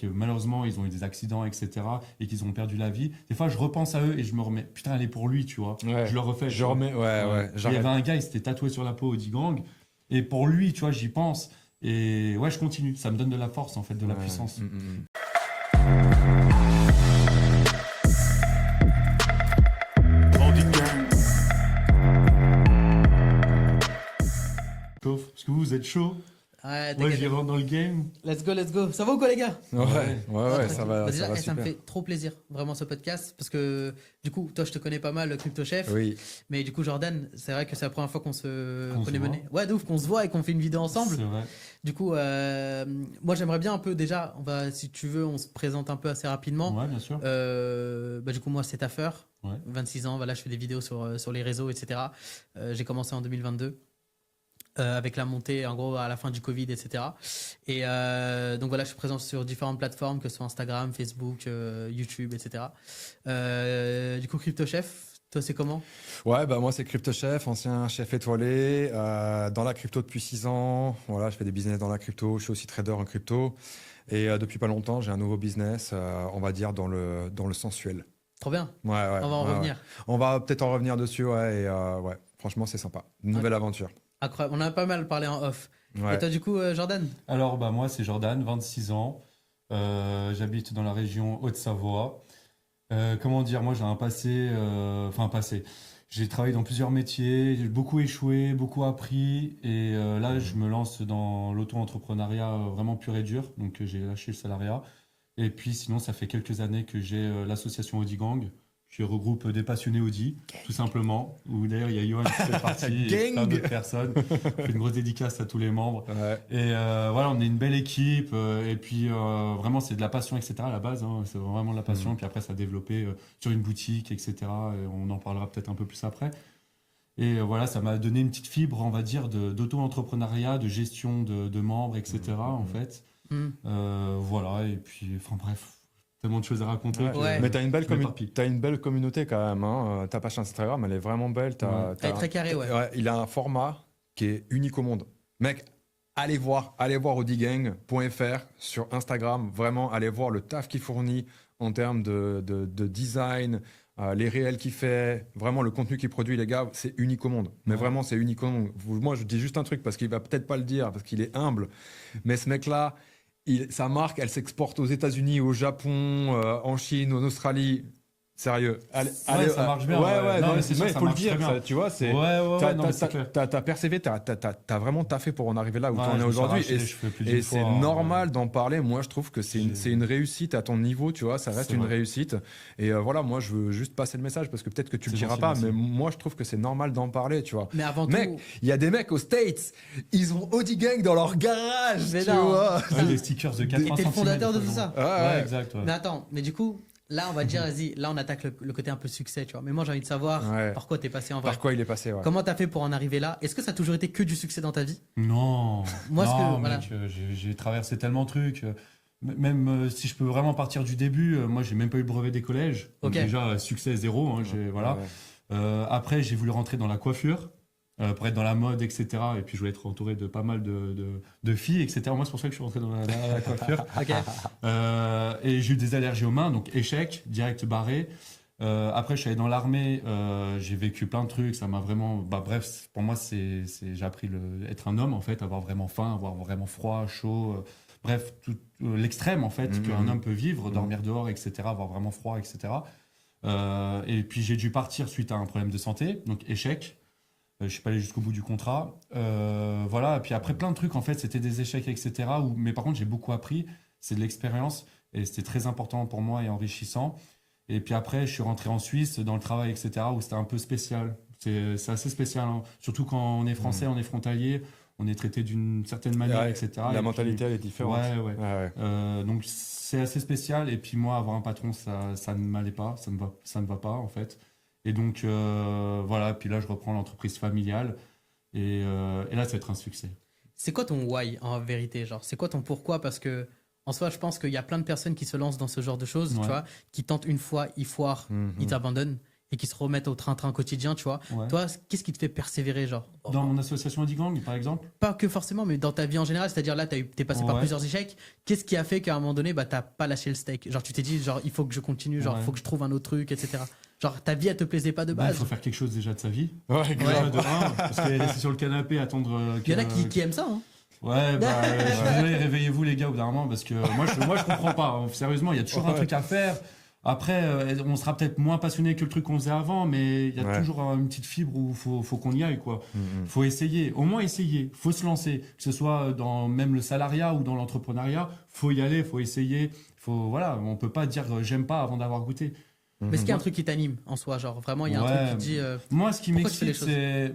que malheureusement ils ont eu des accidents, etc. et qu'ils ont perdu la vie. Des fois, je repense à eux et je me remets, putain, elle est pour lui, tu vois. Ouais. Je le refais. Je remets, ouais. Il y avait un gars, il s'était tatoué sur la peau Audi Gang. Et pour lui, tu vois, j'y pense. Et ouais, je continue. Ça me donne de la force, en fait, de la puissance. Chauffe. Parce que vous êtes chaud. Ouais, Moi, j'y rentre dans le game. Let's go. Ça va ou quoi, les gars? Ouais, ça va. Déjà, ça va ça me super. fait trop plaisir, vraiment, ce podcast. Parce que, du coup, toi, je te connais pas mal, Crypto Chef. Oui. Mais du coup, Jordan, c'est vrai que c'est la première fois qu'on Qu'on est se mené. Ouais, de ouf, qu'on se voit et qu'on fait une vidéo ensemble. C'est vrai. Du coup, moi, j'aimerais bien un peu, déjà, si tu veux, on se présente un peu assez rapidement. Ouais, bien sûr. Du coup, moi, c'est Taffer. Ouais. 26 ans, voilà, je fais des vidéos sur les réseaux, etc. J'ai commencé en 2022. Avec la montée, en gros, à la fin du Covid, etc. Et donc voilà, je suis présent sur différentes plateformes, que ce soit Instagram, Facebook, YouTube, etc. Du coup, Crypto Chef, toi, c'est comment? Ouais, bah moi c'est Crypto Chef, ancien chef étoilé, dans la crypto depuis 6 ans. Voilà, je fais des business dans la crypto, je suis aussi trader en crypto. Et depuis pas longtemps, j'ai un nouveau business, on va dire dans le sensuel. Trop bien. Ouais, On va en revenir. Ouais. On va peut-être en revenir dessus, ouais. Et ouais, franchement, c'est sympa. Une nouvelle aventure. Incroyable. On a pas mal parlé en off. Ouais. Et toi, du coup, Jordan? Alors, bah, moi, c'est Jordan, 26 ans. J'habite dans la région Haute-Savoie. Comment dire, moi, j'ai un passé. Enfin, passé. J'ai travaillé dans plusieurs métiers, j'ai beaucoup échoué, beaucoup appris. Et là, je me lance dans l'auto-entrepreneuriat vraiment pur et dur. Donc, j'ai lâché le salariat. Et puis, sinon, ça fait quelques années que j'ai l'association Audi Gang, qui regroupe des passionnés Audi, tout simplement. Où d'ailleurs, il y a Johan qui fait partie et plein d'autres personnes. On fait une grosse dédicace à tous les membres. Ouais. Et voilà, on est une belle équipe. Et puis, vraiment, c'est de la passion, etc. à la base. Hein, c'est vraiment de la passion. Puis après, ça a développé sur une boutique, etc. Et on en parlera peut-être un peu plus après. Et voilà, ça m'a donné une petite fibre, on va dire, d'auto-entrepreneuriat, de gestion de membres, etc. En fait. Voilà, et puis, enfin bref, tellement de choses à raconter. Ouais. que Mais t'as une, je une belle communauté quand même. Hein. Ta page Instagram, elle est vraiment belle. Elle est très carrée, ouais. Il a un format qui est unique au monde. Mec, allez voir audigang.fr sur Instagram. Vraiment, allez voir le taf qu'il fournit en termes de design, les réels qu'il fait, vraiment le contenu qu'il produit, les gars, c'est unique au monde. Mais vraiment, c'est unique au monde. Moi, je dis juste un truc parce qu'il va peut-être pas le dire, parce qu'il est humble. Mais ce mec-là, sa marque, elle s'exporte aux États-Unis, au Japon, en Chine, en Australie. Sérieux. Ouais, ça marche bien. Ouais, non, non, mais c'est sûr, il ça faut le marche dire, très bien. ça, tu vois. C'est, non, mais c'est clair. t'as persévé, t'as vraiment taffé pour en arriver là où Ouais, tu en es je me suis aujourd'hui. arraché les cheveux plus Et d'une c'est fois, normal d'en parler. Moi, je trouve que c'est une réussite à ton niveau, tu vois. Ça reste C'est une vrai. réussite. Et voilà, moi, je veux juste passer le message parce que peut-être que tu le C'est diras gentil, pas, merci. mais moi, je trouve que c'est normal d'en parler, tu vois. Mais avant Mec, tout. il y a des mecs aux States, ils ont Audi Gang dans leur garage, Mais tu non. vois. Ouais, des stickers de 80 Et t'es le fondateur de tout centimètres, ça. Ouais, Ouais. exact. Ouais. Mais attends, mais du coup, là, on va dire, vas-y, là, on attaque le côté un peu succès, tu vois. Mais moi, j'ai envie de savoir Ouais. par quoi t'es passé en vrai. Par quoi il est passé, ouais. Comment t'as fait pour en arriver là? Est-ce que ça a toujours été que du succès dans ta vie? Non, Moi, ce non, que- voilà. mec, j'ai traversé tellement de trucs. Même si je peux vraiment partir du début, moi, j'ai même pas eu le brevet des collèges. Donc Ok. déjà, succès zéro. Hein, voilà. Ouais. Après, j'ai voulu rentrer dans la coiffure. Pour être dans la mode, etc. Et puis je voulais être entouré de pas mal de filles, etc. Moi, c'est pour ça que je suis rentré dans la coiffure. Ok. Et j'ai eu des allergies aux mains, donc échec, direct barré. Après, je suis allé dans l'armée, j'ai vécu plein de trucs, ça m'a vraiment. Bah, bref, pour moi, j'ai appris être un homme, en fait, avoir vraiment faim, avoir vraiment froid, chaud. Bref, tout l'extrême, en fait, qu'un homme peut vivre, dormir dehors, etc., avoir vraiment froid, etc. Et puis j'ai dû partir suite à un problème de santé, donc échec. Je suis pas allé jusqu'au bout du contrat. Voilà. Et puis après, plein de trucs, en fait, c'était des échecs, etc. Mais par contre, j'ai beaucoup appris. C'est de l'expérience. Et c'était très important pour moi et enrichissant. Et puis après, je suis rentré en Suisse dans le travail, etc. où c'était un peu spécial. C'est assez spécial. Hein. Surtout quand on est français, on est frontalier. On est traité d'une certaine manière, Ouais, etc. La Et mentalité, puis, elle est différente. Ouais. Donc c'est assez spécial. Et puis moi, avoir un patron, ça ne m'allait pas. Ça ne va pas, en fait. Et donc, voilà, puis là, je reprends l'entreprise familiale. Et là, ça va être un succès. C'est quoi ton why en vérité, genre? C'est quoi ton pourquoi? Parce que, en soi, je pense qu'il y a plein de personnes qui se lancent dans ce genre de choses, Ouais. tu vois, qui tentent une fois, ils foirent, ils t'abandonnent. et qui se remettent au train-train quotidien, tu vois. Ouais. Toi, qu'est-ce qui te fait persévérer, genre? Dans mon association Odigang, par exemple. Pas que forcément, mais dans ta vie en général, c'est-à-dire là, t'es passé par Ouais. plusieurs échecs. Qu'est-ce qui a fait qu'à un moment donné, bah, t'as pas lâché le steak? Genre, tu t'es dit, genre, il faut que je continue, genre, il Ouais. faut que je trouve un autre truc, etc. Genre, ta vie, elle te plaisait pas de Bah, il base. faut faire quelque chose déjà de sa vie. Ouais, Déjà, de un, parce que rester sur le canapé, attendre. Il y en a qui aiment ça, hein. Ouais, bah, je suis désolé, réveillez-vous les gars au bout d'un moment, parce que moi je comprends pas. Sérieusement, il y a toujours un truc à faire. Après, on sera peut-être moins passionné que le truc qu'on faisait avant, mais il y a Ouais. toujours une petite fibre où faut qu'on y aille, quoi. Mhm. Faut essayer, au moins essayer. Faut se lancer, que ce soit dans même le salariat ou dans l'entrepreneuriat. Faut y aller, faut essayer. Voilà, on peut pas dire j'aime pas avant d'avoir goûté. Mais est-ce qu'il y a un Mhm. truc qui t'anime en soi? Genre, vraiment, il y a un Ouais. truc qui te dit. Moi, ce qui Pourquoi tu fais les m'excite, c'est.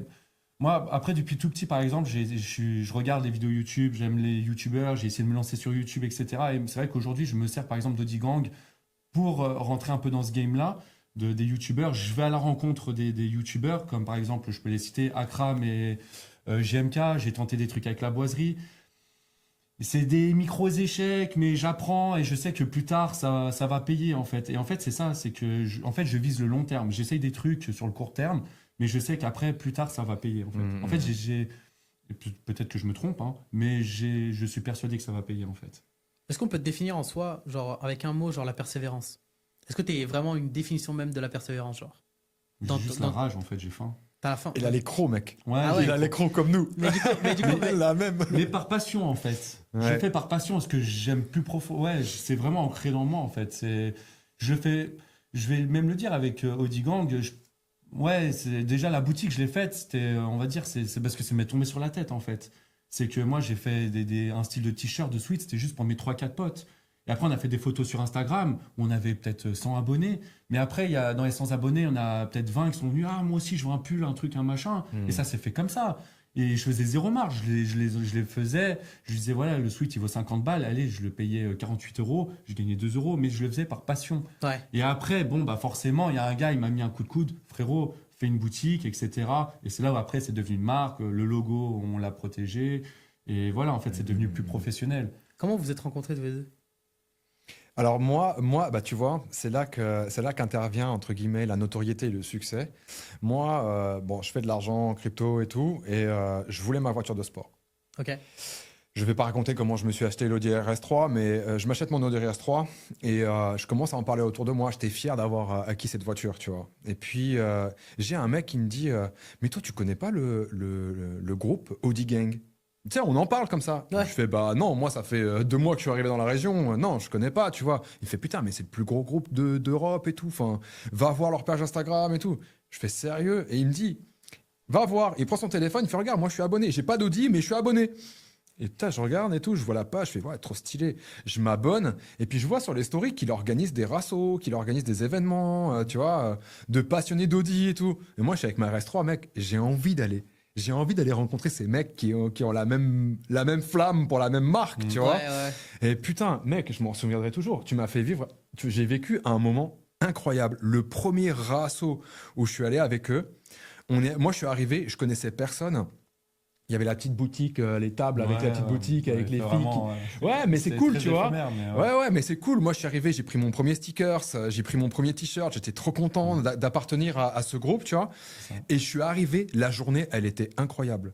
Moi, après, depuis tout petit, par exemple, je regarde les vidéos YouTube, j'aime les YouTubeurs, j'ai essayé de me lancer sur YouTube, etc. Et c'est vrai qu'aujourd'hui, je me sers, par exemple, d'Odigang pour rentrer un peu dans ce game-là, des YouTubeurs. Je vais à la rencontre des YouTubeurs, comme par exemple, je peux les citer, Akram et JMK. J'ai tenté des trucs avec la boiserie. C'est des micros échecs, mais j'apprends et je sais que plus tard, ça va payer, en fait. Et en fait, c'est ça, c'est que je vise le long terme. J'essaye des trucs sur le court terme, mais je sais qu'après, plus tard, ça va payer, en fait. Mhm. En fait, peut-être que je me trompe, hein, mais je suis persuadé que ça va payer, en fait. Est-ce qu'on peut te définir en soi, genre, avec un mot, genre la persévérance? Est-ce que t'es vraiment une définition même de la persévérance, genre? J'ai Dans- juste dans- la rage, en fait, j'ai faim. T'as la fin. Il a les crocs, mec. Ouais, Ah ouais. Il a les crocs comme nous. Mais du coup, ouais. La même. mais par passion, en fait. Je Ouais. fais par passion, parce que j'aime plus profond. Ouais, c'est vraiment ancré dans moi, en fait. Je vais même le dire avec Odigang. Ouais, c'est déjà la boutique, je l'ai faite. C'était, on va dire, c'est parce que ça m'est tombé sur la tête, en fait. C'est que moi, j'ai fait un style de t-shirt, de sweat, c'était juste pour mes 3-4 potes. Et après, on a fait des photos sur Instagram, où on avait peut-être 100 abonnés. Mais après, dans les 100 abonnés, on a peut-être 20 qui sont venus. Ah, moi aussi, je veux un pull, un truc, un machin. Mhm. Et ça s'est fait comme ça. Et je faisais zéro marge. Je les faisais. Je disais, voilà, le sweat, il vaut 50 balles. Allez, je le payais 48 euros. Je gagnais 2 euros. Mais je le faisais par passion. Ouais. Et après, bon, bah forcément, il y a un gars, il m'a mis un coup de coude. Frérot, fais une boutique, etc. Et c'est là où après, c'est devenu une marque. Le logo, on l'a protégé. Et voilà, en fait, c'est devenu plus professionnel. Comment vous êtes rencontrés tous les deux? Alors moi, bah tu vois, c'est là qu'intervient entre guillemets la notoriété et le succès. Moi, bon, je fais de l'argent en crypto et tout, et je voulais ma voiture de sport. Ok. Je vais pas raconter comment je me suis acheté l'Audi RS3, mais je m'achète mon Audi RS3 et je commence à en parler autour de moi. J'étais fier d'avoir acquis cette voiture, tu vois. Et puis j'ai un mec qui me dit, mais toi, tu connais pas le groupe Audi Gang? Tu sais, on en parle comme ça. Ouais. Je fais, bah non, moi, ça fait 2 mois que je suis arrivé dans la région. Non, je connais pas, tu vois. Il fait, putain, mais c'est le plus gros groupe d'Europe et tout. Enfin, va voir leur page Instagram et tout. Je fais, sérieux? Et il me dit, va voir. Il prend son téléphone, il fait, regarde, moi, je suis abonné. J'ai pas d'Audi, mais je suis abonné. Et putain, je regarde et tout, je vois la page, je fais, ouais, trop stylé. Je m'abonne. Et puis, je vois sur les stories qu'il organise des rassos, qu'il organise des événements, tu vois, de passionnés d'Audi et tout. Et moi, je suis avec ma RS3, mec, j'ai envie d'aller. J'ai envie d'aller rencontrer ces mecs qui ont la même flamme pour la même marque, tu vois. Ouais, ouais. Et putain, mec, je m'en souviendrai toujours. Tu m'as fait vivre. J'ai vécu un moment incroyable. Le premier rasso où je suis allé avec eux, moi, je suis arrivé, je connaissais personne. Il y avait la petite boutique, les tables avec la petite boutique, avec les filles. Ouais, mais c'est cool, tu vois. Ouais, mais c'est cool. Moi, je suis arrivé, j'ai pris mon premier stickers, j'ai pris mon premier t-shirt. J'étais trop content d'appartenir à ce groupe, tu vois. Et je suis arrivé, la journée, elle était incroyable.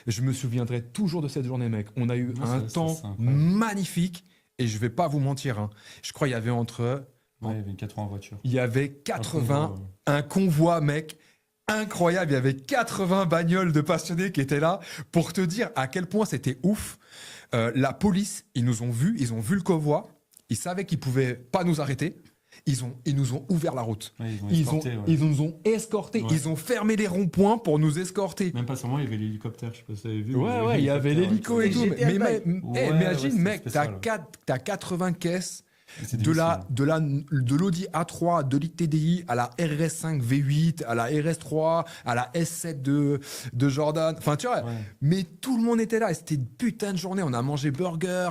Je me souviendrai toujours de cette journée, mec. On a eu un temps magnifique. Et je vais pas vous mentir, hein. Je crois qu'il y avait entre... Ouais, il y avait 80 voitures. Il y avait 80, un convoi, mec. Incroyable, il y avait 80 bagnoles de passionnés qui étaient là pour te dire à quel point c'était ouf. La police, ils nous ont vus, ils ont vu le convoi, ils savaient qu'ils pouvaient pas nous arrêter. Ils nous ont ouvert la route. Ouais, ils nous ont escortés. Ouais. Ils ont fermé les ronds-points pour nous escorter. Même pas seulement, il y avait l'hélicoptère, je sais pas si vous avez vu. Ouais, il y avait l'hélico et tout. GTA Mais imagine, mec, spécial. t'as 80 caisses. C'est De difficile. l'Audi A3, de l'ITDI à la RS5 V8, à la RS3, à la S7 de Jordan. Enfin, tu vois, Ouais. mais tout le monde était là. Et c'était une putain de journée. On a mangé burger,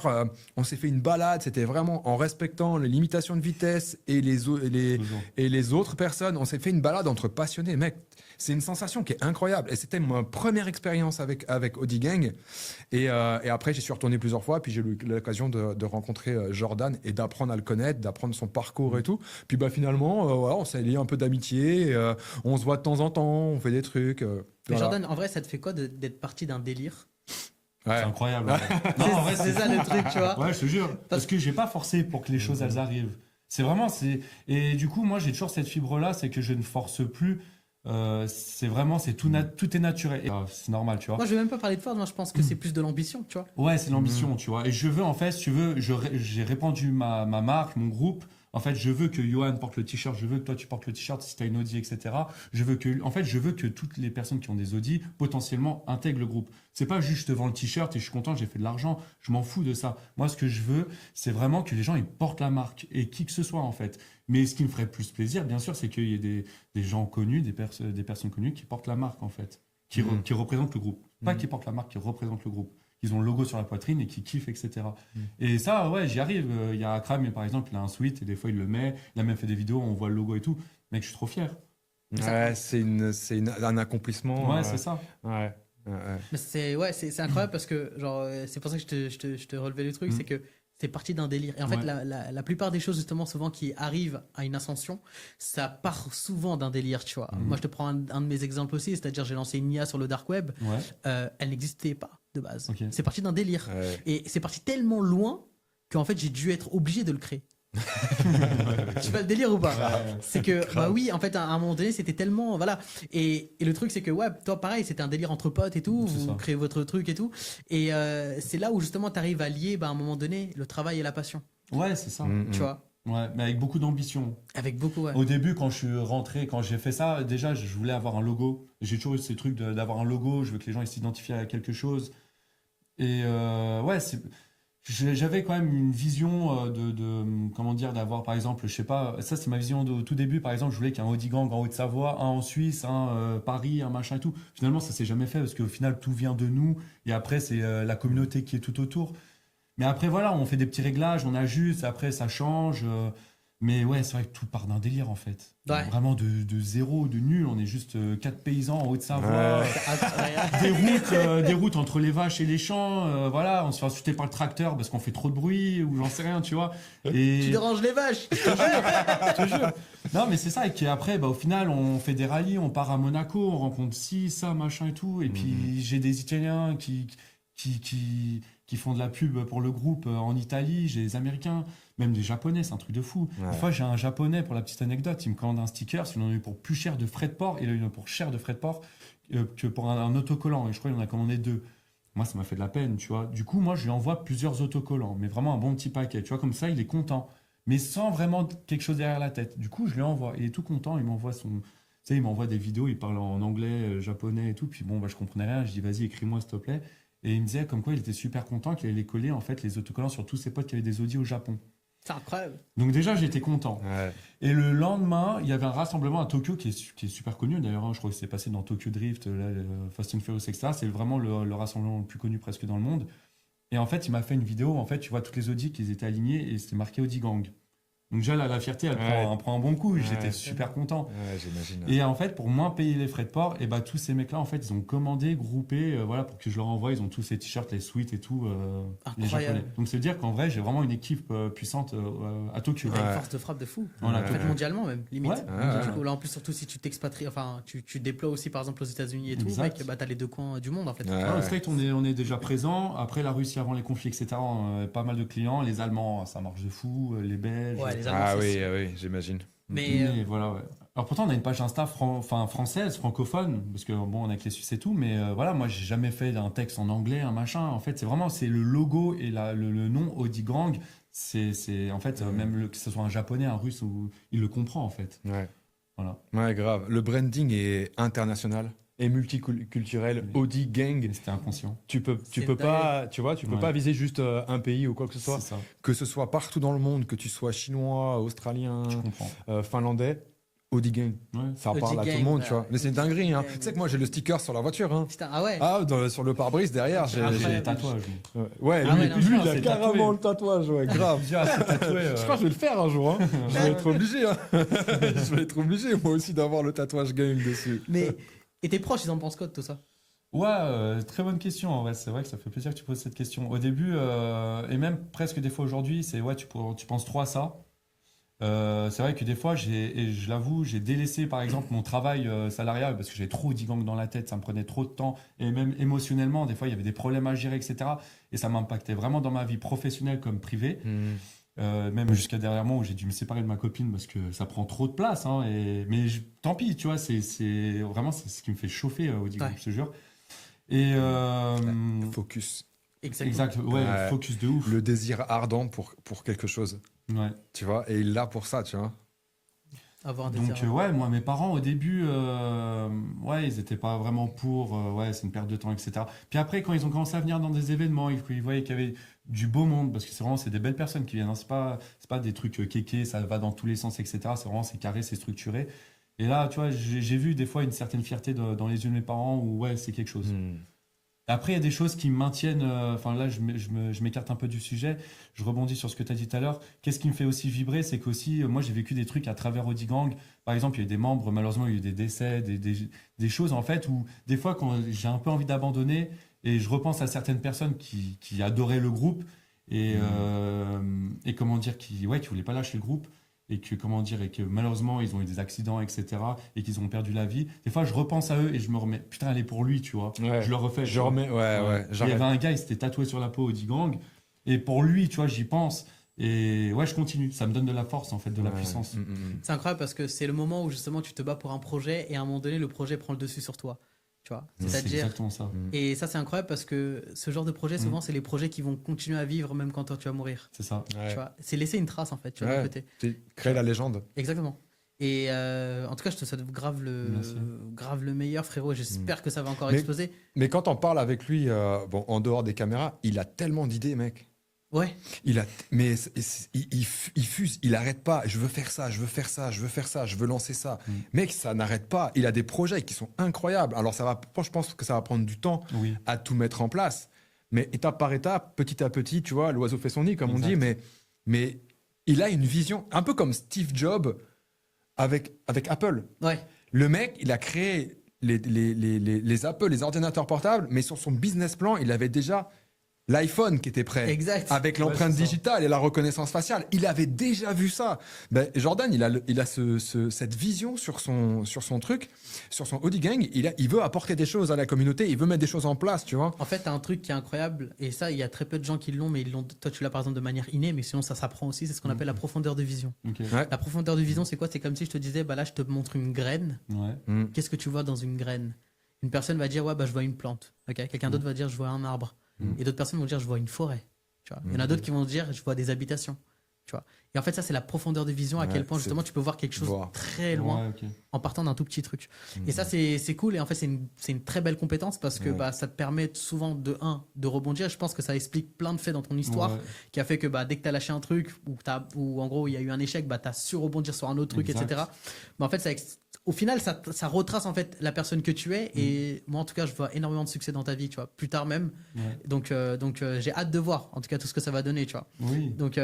on s'est fait une balade. C'était vraiment en respectant les limitations de vitesse et les autres personnes. On s'est fait une balade entre passionnés. Mec, c'est une sensation qui est incroyable. Et c'était ma première expérience avec Audi Gang. Et après, j'y suis retourné plusieurs fois. Puis j'ai eu l'occasion de rencontrer Jordan et d'apprendre à le connaître, d'apprendre son parcours et tout. Puis finalement, voilà, on s'est lié un peu d'amitié. On se voit de temps en temps, on fait des trucs. Mais Voilà. Jordan, en vrai, ça te fait quoi d'être parti d'un délire? Ouais. C'est incroyable. En fait. Non, en vrai, C'est ça le truc, tu vois. Ouais, je te jure. Parce que j'ai pas forcé pour que les choses elles arrivent. C'est vraiment et du coup moi j'ai toujours cette fibre là, c'est que je ne force plus. C'est vraiment tout est naturel. C'est normal, tu vois. Moi, je vais même pas parler de force, moi, je pense que c'est plus de l'ambition, tu vois. Ouais, c'est l'ambition, tu vois. Et je veux, en fait, si tu veux, j'ai répandu ma marque, mon groupe. En fait, je veux que Johan porte le t-shirt, je veux que toi tu portes le t-shirt si tu as une Audi, etc. Je veux que toutes les personnes qui ont des Audi potentiellement intègrent le groupe. C'est pas juste je te vends le t-shirt et je suis content, j'ai fait de l'argent. Je m'en fous de ça. Moi, ce que je veux, c'est vraiment que les gens ils portent la marque et qui que ce soit en fait. Mais ce qui me ferait plus plaisir, bien sûr, c'est qu'il y ait des gens connus, des personnes connues qui portent la marque en fait, qui représentent le groupe. Pas qui portent la marque, qui représentent le groupe. Ils ont le logo sur la poitrine et qui kiffent, etc. Et ça, ouais, j'y arrive. Il y a Akram, par exemple, il a un sweat et des fois il le met. Il a même fait des vidéos, on voit le logo et tout. Mec, je suis trop fier. Ouais, c'est un accomplissement. Ouais, c'est ça. Ouais. Mais c'est incroyable parce que, genre, c'est pour ça que je te relevais le truc, c'est que c'est parti d'un délire. Et en fait, Ouais. la plupart des choses, justement, souvent qui arrivent à une ascension, ça part souvent d'un délire, tu vois. Moi, je te prends un de mes exemples aussi, c'est-à-dire j'ai lancé une IA sur le dark web, Ouais. elle n'existait pas de base. Ok. C'est parti d'un délire. Ouais. Et c'est parti tellement loin qu'en fait, j'ai dû être obligé de le créer. Tu vois le délire ou pas? Ouais. C'est que, bah oui, en fait, à un moment donné, c'était tellement. Voilà. Et le truc, c'est que, ouais, toi, pareil, c'était un délire entre potes et tout. C'est Vous ça. créez votre truc et tout. Et c'est là où, justement, tu arrives à lier, bah, à un moment donné, le travail et la passion. Ouais, c'est ça. Tu vois? Ouais, mais avec beaucoup d'ambition. Avec beaucoup, ouais. Au début, quand je suis rentré, quand j'ai fait ça, déjà, je voulais avoir un logo. J'ai toujours eu ces trucs d'avoir un logo. Je veux que les gens ils s'identifient à quelque chose. Et ouais, j'avais quand même une vision comment dire, d'avoir par exemple, je sais pas, ça c'est ma vision au tout début. Par exemple, je voulais qu'il y ait un Audi Gang en Haute-Savoie, un en Suisse, un Paris, un machin et tout. Finalement, ça s'est jamais fait parce qu'au final, tout vient de nous. Et après, c'est la communauté qui est tout autour. Mais après, voilà, on fait des petits réglages, on ajuste, après ça change. Mais ouais, c'est vrai que tout part d'un délire en fait. Ouais. Vraiment de zéro, de nul. On est juste 4 paysans en Haute-Savoie. Ouais. Des routes entre les vaches et les champs. Voilà, on se fait insulter par le tracteur parce qu'on fait trop de bruit ou j'en sais rien, tu vois. Et Tu déranges les vaches! je te jure. Non, mais c'est ça. Et qu'après, bah, au final, on fait des rallyes, on part à Monaco, on rencontre ci, ça, machin et tout. Et puis, j'ai des Italiens qui font de la pub pour le groupe en Italie. J'ai des Américains, même des Japonais, c'est un truc de fou. Ouais. Une fois, j'ai un Japonais, pour la petite anecdote, il me commande un sticker. Il en a eu pour plus cher de frais de port. Il a eu pour cher de frais de port que pour un autocollant. Et je crois qu'il en a commandé 2. Moi, ça m'a fait de la peine, tu vois. Du coup, moi, je lui envoie plusieurs autocollants, mais vraiment un bon petit paquet. Tu vois, comme ça, il est content, mais sans vraiment quelque chose derrière la tête. Du coup, je lui envoie. Il est tout content. Il m'envoie son. Tu sais, il m'envoie des vidéos. Il parle en anglais, japonais et tout. Puis bon, bah, je comprenais rien. Je dis, vas-y, écris-moi, s'il te plaît. Et il me disait comme quoi il était super content qu'il allait les coller, en fait, les autocollants sur tous ses potes qui avaient des Audi au Japon. C'est incroyable. Donc déjà, j'étais content. Ouais. Et le lendemain, il y avait un rassemblement à Tokyo qui est super connu d'ailleurs. Hein. Je crois que c'est passé dans Tokyo Drift, là, Fast and Furious, etc. C'est vraiment le rassemblement le plus connu presque dans le monde. Et en fait, il m'a fait une vidéo. En fait, tu vois toutes les Audi qui étaient alignés et c'était marqué Audi Gang. Donc déjà, là, la fierté, elle prend un bon coup. J'étais super content. Ouais, j'imagine. Et en fait, pour moins payer les frais de port, et bah, tous ces mecs-là, en fait, ils ont commandé, groupé, voilà, pour que je leur envoie. Ils ont tous ces t-shirts, les suites et tout, les Incroyable. Japonais. Donc, c'est dire qu'en vrai, j'ai vraiment une équipe puissante à Tokyo. T'as une Ouais. force de frappe de fou. Voilà, En fait, Tokyo. mondialement même, limite. Ouais. Ouais. Du coup, là, en plus, surtout si tu t'expatries, enfin, tu déploies aussi, par exemple, aux États-Unis et tout, Exact. mec, bah, t'as les deux coins du monde, en fait. Ouais. Ah, au straight, on est déjà présent. Après la Russie, avant les conflits, etc., pas mal de clients. Les Allemands, ça marche de fou. Les Belges. Ouais, les Allemands, Ah c'est- oui, j'imagine. Mais Voilà, ouais. Alors pourtant, on a une page Insta française, francophone, parce que bon, on a que les Suisses et tout, mais voilà, moi, j'ai jamais fait un texte en anglais, un machin. En fait, c'est le logo et le nom Audi Gang. C'est en fait, même que ce soit un japonais, un russe, il le comprend, en fait. Ouais. Voilà. Ouais, grave. Le branding est international et multiculturel. Oui. Audi Gang. Et c'était inconscient. Tu peux C'est pas, tu vois, tu peux Ouais. pas viser juste un pays ou quoi que ce soit. C'est ça, Que ce soit partout dans le monde, que tu sois chinois, australien, je comprends. finlandais, Audi Gang. Ouais. Ça Audi parle à tout Gang, le monde, bah, tu vois. Mais c'est une dinguerie, hein. Gang, Tu sais que moi, j'ai le sticker sur la voiture, hein. Putain, ah ouais. Ah, sur le pare-brise derrière, j'ai. J'ai Incroyable. les tatouages. Ouais, Ah lui, ouais, non, lui, je il pense a c'est carrément tatoué. le tatouage, ouais, grave. Plusieurs, c'est tatoué. Je crois que je vais le faire un jour, hein. Je vais être obligé, hein. Je vais être obligé, moi aussi, d'avoir le tatouage Gang dessus. Mais, et tes proches, ils en pensent quoi de tout ça? Ouais, très bonne question. En vrai, c'est vrai que ça fait plaisir que tu poses cette question. Au début, et même presque des fois aujourd'hui, c'est ouais, tu penses trop à ça. C'est vrai que des fois, et je l'avoue, j'ai délaissé par exemple mon travail salarial parce que j'avais trop d'e-gang dans la tête, ça me prenait trop de temps et même émotionnellement, des fois il y avait des problèmes à gérer, etc. Et ça m'impactait vraiment dans ma vie professionnelle comme privée. Même jusqu'à dernièrement où j'ai dû me séparer de ma copine parce que ça prend trop de place. Hein, tant pis, tu vois, c'est vraiment c'est ce qui me fait chauffer au Digon, Ouais. je te jure. Et Focus. Exactement. exact, ouais, Ouais. focus de ouf. Le désir ardent pour quelque chose, Ouais. tu vois. Et il l'a pour ça, tu vois. Avoir un Donc désir. ouais, moi mes parents au début, ouais, ils étaient pas vraiment pour, ouais, c'est une perte de temps, etc. Puis après, quand ils ont commencé à venir dans des événements, ils voyaient qu'il y avait du beau monde parce que c'est des belles personnes qui viennent. Hein. C'est pas des trucs kékés, ça va dans tous les sens, etc. C'est carré, c'est structuré. Et là, tu vois, j'ai vu des fois une certaine fierté dans les yeux de mes parents où ouais, c'est quelque chose. Après, il y a des choses qui me maintiennent. Enfin, là, je m'écarte un peu du sujet. Je rebondis sur ce que tu as dit tout à l'heure. Qu'est-ce qui me fait aussi vibrer? C'est qu'aussi, moi, j'ai vécu des trucs à travers Audi Gang. Par exemple, il y a eu des membres, malheureusement, il y a eu des décès, des choses, en fait, où des fois, quand j'ai un peu envie d'abandonner, et je repense à certaines personnes qui adoraient le groupe, et comment dire, qui voulaient pas lâcher le groupe. Et que malheureusement ils ont eu des accidents, etc. et qu'ils ont perdu la vie. Des fois, je repense à eux et je me remets, putain, elle est pour lui, tu vois. Ouais. Je le refais. Je remets, ouais. Il y avait un gars, il s'était tatoué sur la peau Audi Gang. Et pour lui, tu vois, j'y pense. Et ouais, je continue. Ça me donne de la force, en fait, de la puissance. C'est incroyable parce que c'est le moment où justement tu te bats pour un projet et à un moment donné le projet prend le dessus sur toi. Tu vois, C'est c'est-à-dire. exactement ça. Et ça c'est incroyable parce que ce genre de projet souvent c'est les projets qui vont continuer à vivre même quand toi tu vas mourir. C'est ça. Ouais. Tu vois, c'est laisser une trace en fait. Tu vois, Ouais. d'un côté. Créer la légende. Exactement. Et en tout cas je te souhaite grave Merci. le meilleur frérot. Et j'espère que ça va encore Mais- exploser. Mais quand on parle avec lui, bon, en dehors des caméras, il a tellement d'idées, mec. Ouais. Mais il fuse, il arrête pas. Je veux faire ça, je veux faire ça, je veux faire ça, je veux lancer ça. Mec, ça n'arrête pas. Il a des projets qui sont incroyables. Alors je pense que ça va prendre du temps Oui. à tout mettre en place. Mais étape par étape, petit à petit, tu vois, l'oiseau fait son nid, comme Exact. on dit. Mais il a une vision, un peu comme Steve Jobs avec Apple. Ouais. Le mec, il a créé les Apple, les ordinateurs portables, mais sur son business plan, il avait déjà l'iPhone qui était prêt. Exact. Avec l'empreinte c'est ça. digitale et la reconnaissance faciale. Il avait déjà vu ça. Ben, Jordan, il a cette vision sur son truc, sur son Audi Gang. Il veut apporter des choses à la communauté, il veut mettre des choses en place, tu vois. En fait, t'as un truc qui est incroyable, et ça, il y a très peu de gens qui l'ont, mais ils l'ont. Toi, tu l'as par exemple de manière innée, mais sinon, ça s'apprend aussi. C'est ce qu'on appelle la profondeur de vision. Ok. Ouais. La profondeur de vision, c'est quoi? C'est comme si je te disais, bah là, je te montre une graine. Ouais. Qu'est-ce que tu vois dans une graine? Une personne va dire, ouais, bah je vois une plante. Ok. Quelqu'un d'autre va dire, je vois un arbre. Et d'autres personnes vont dire, je vois une forêt. Tu vois. Il y en a d'autres qui vont dire, je vois des habitations. Tu vois. Et en fait, ça, c'est la profondeur de vision, à Ouais, quel point c'est justement tu peux voir quelque chose voir. très loin Ouais, ok. en partant d'un tout petit truc. Et ça, c'est cool. Et en fait, c'est une très belle compétence parce que Ouais. bah, ça te permet souvent de rebondir. Je pense que ça explique plein de faits dans ton histoire Ouais. qui a fait que bah, dès que tu as lâché un truc ou en gros il y a eu un échec, bah, tu as su rebondir sur un autre truc, Exact. etc. Mais en fait, au final, ça retrace en fait la personne que tu es. Et moi, en tout cas, je vois énormément de succès dans ta vie, tu vois, plus tard même. Ouais. Donc j'ai hâte de voir en tout cas tout ce que ça va donner, tu vois. Oui. Donc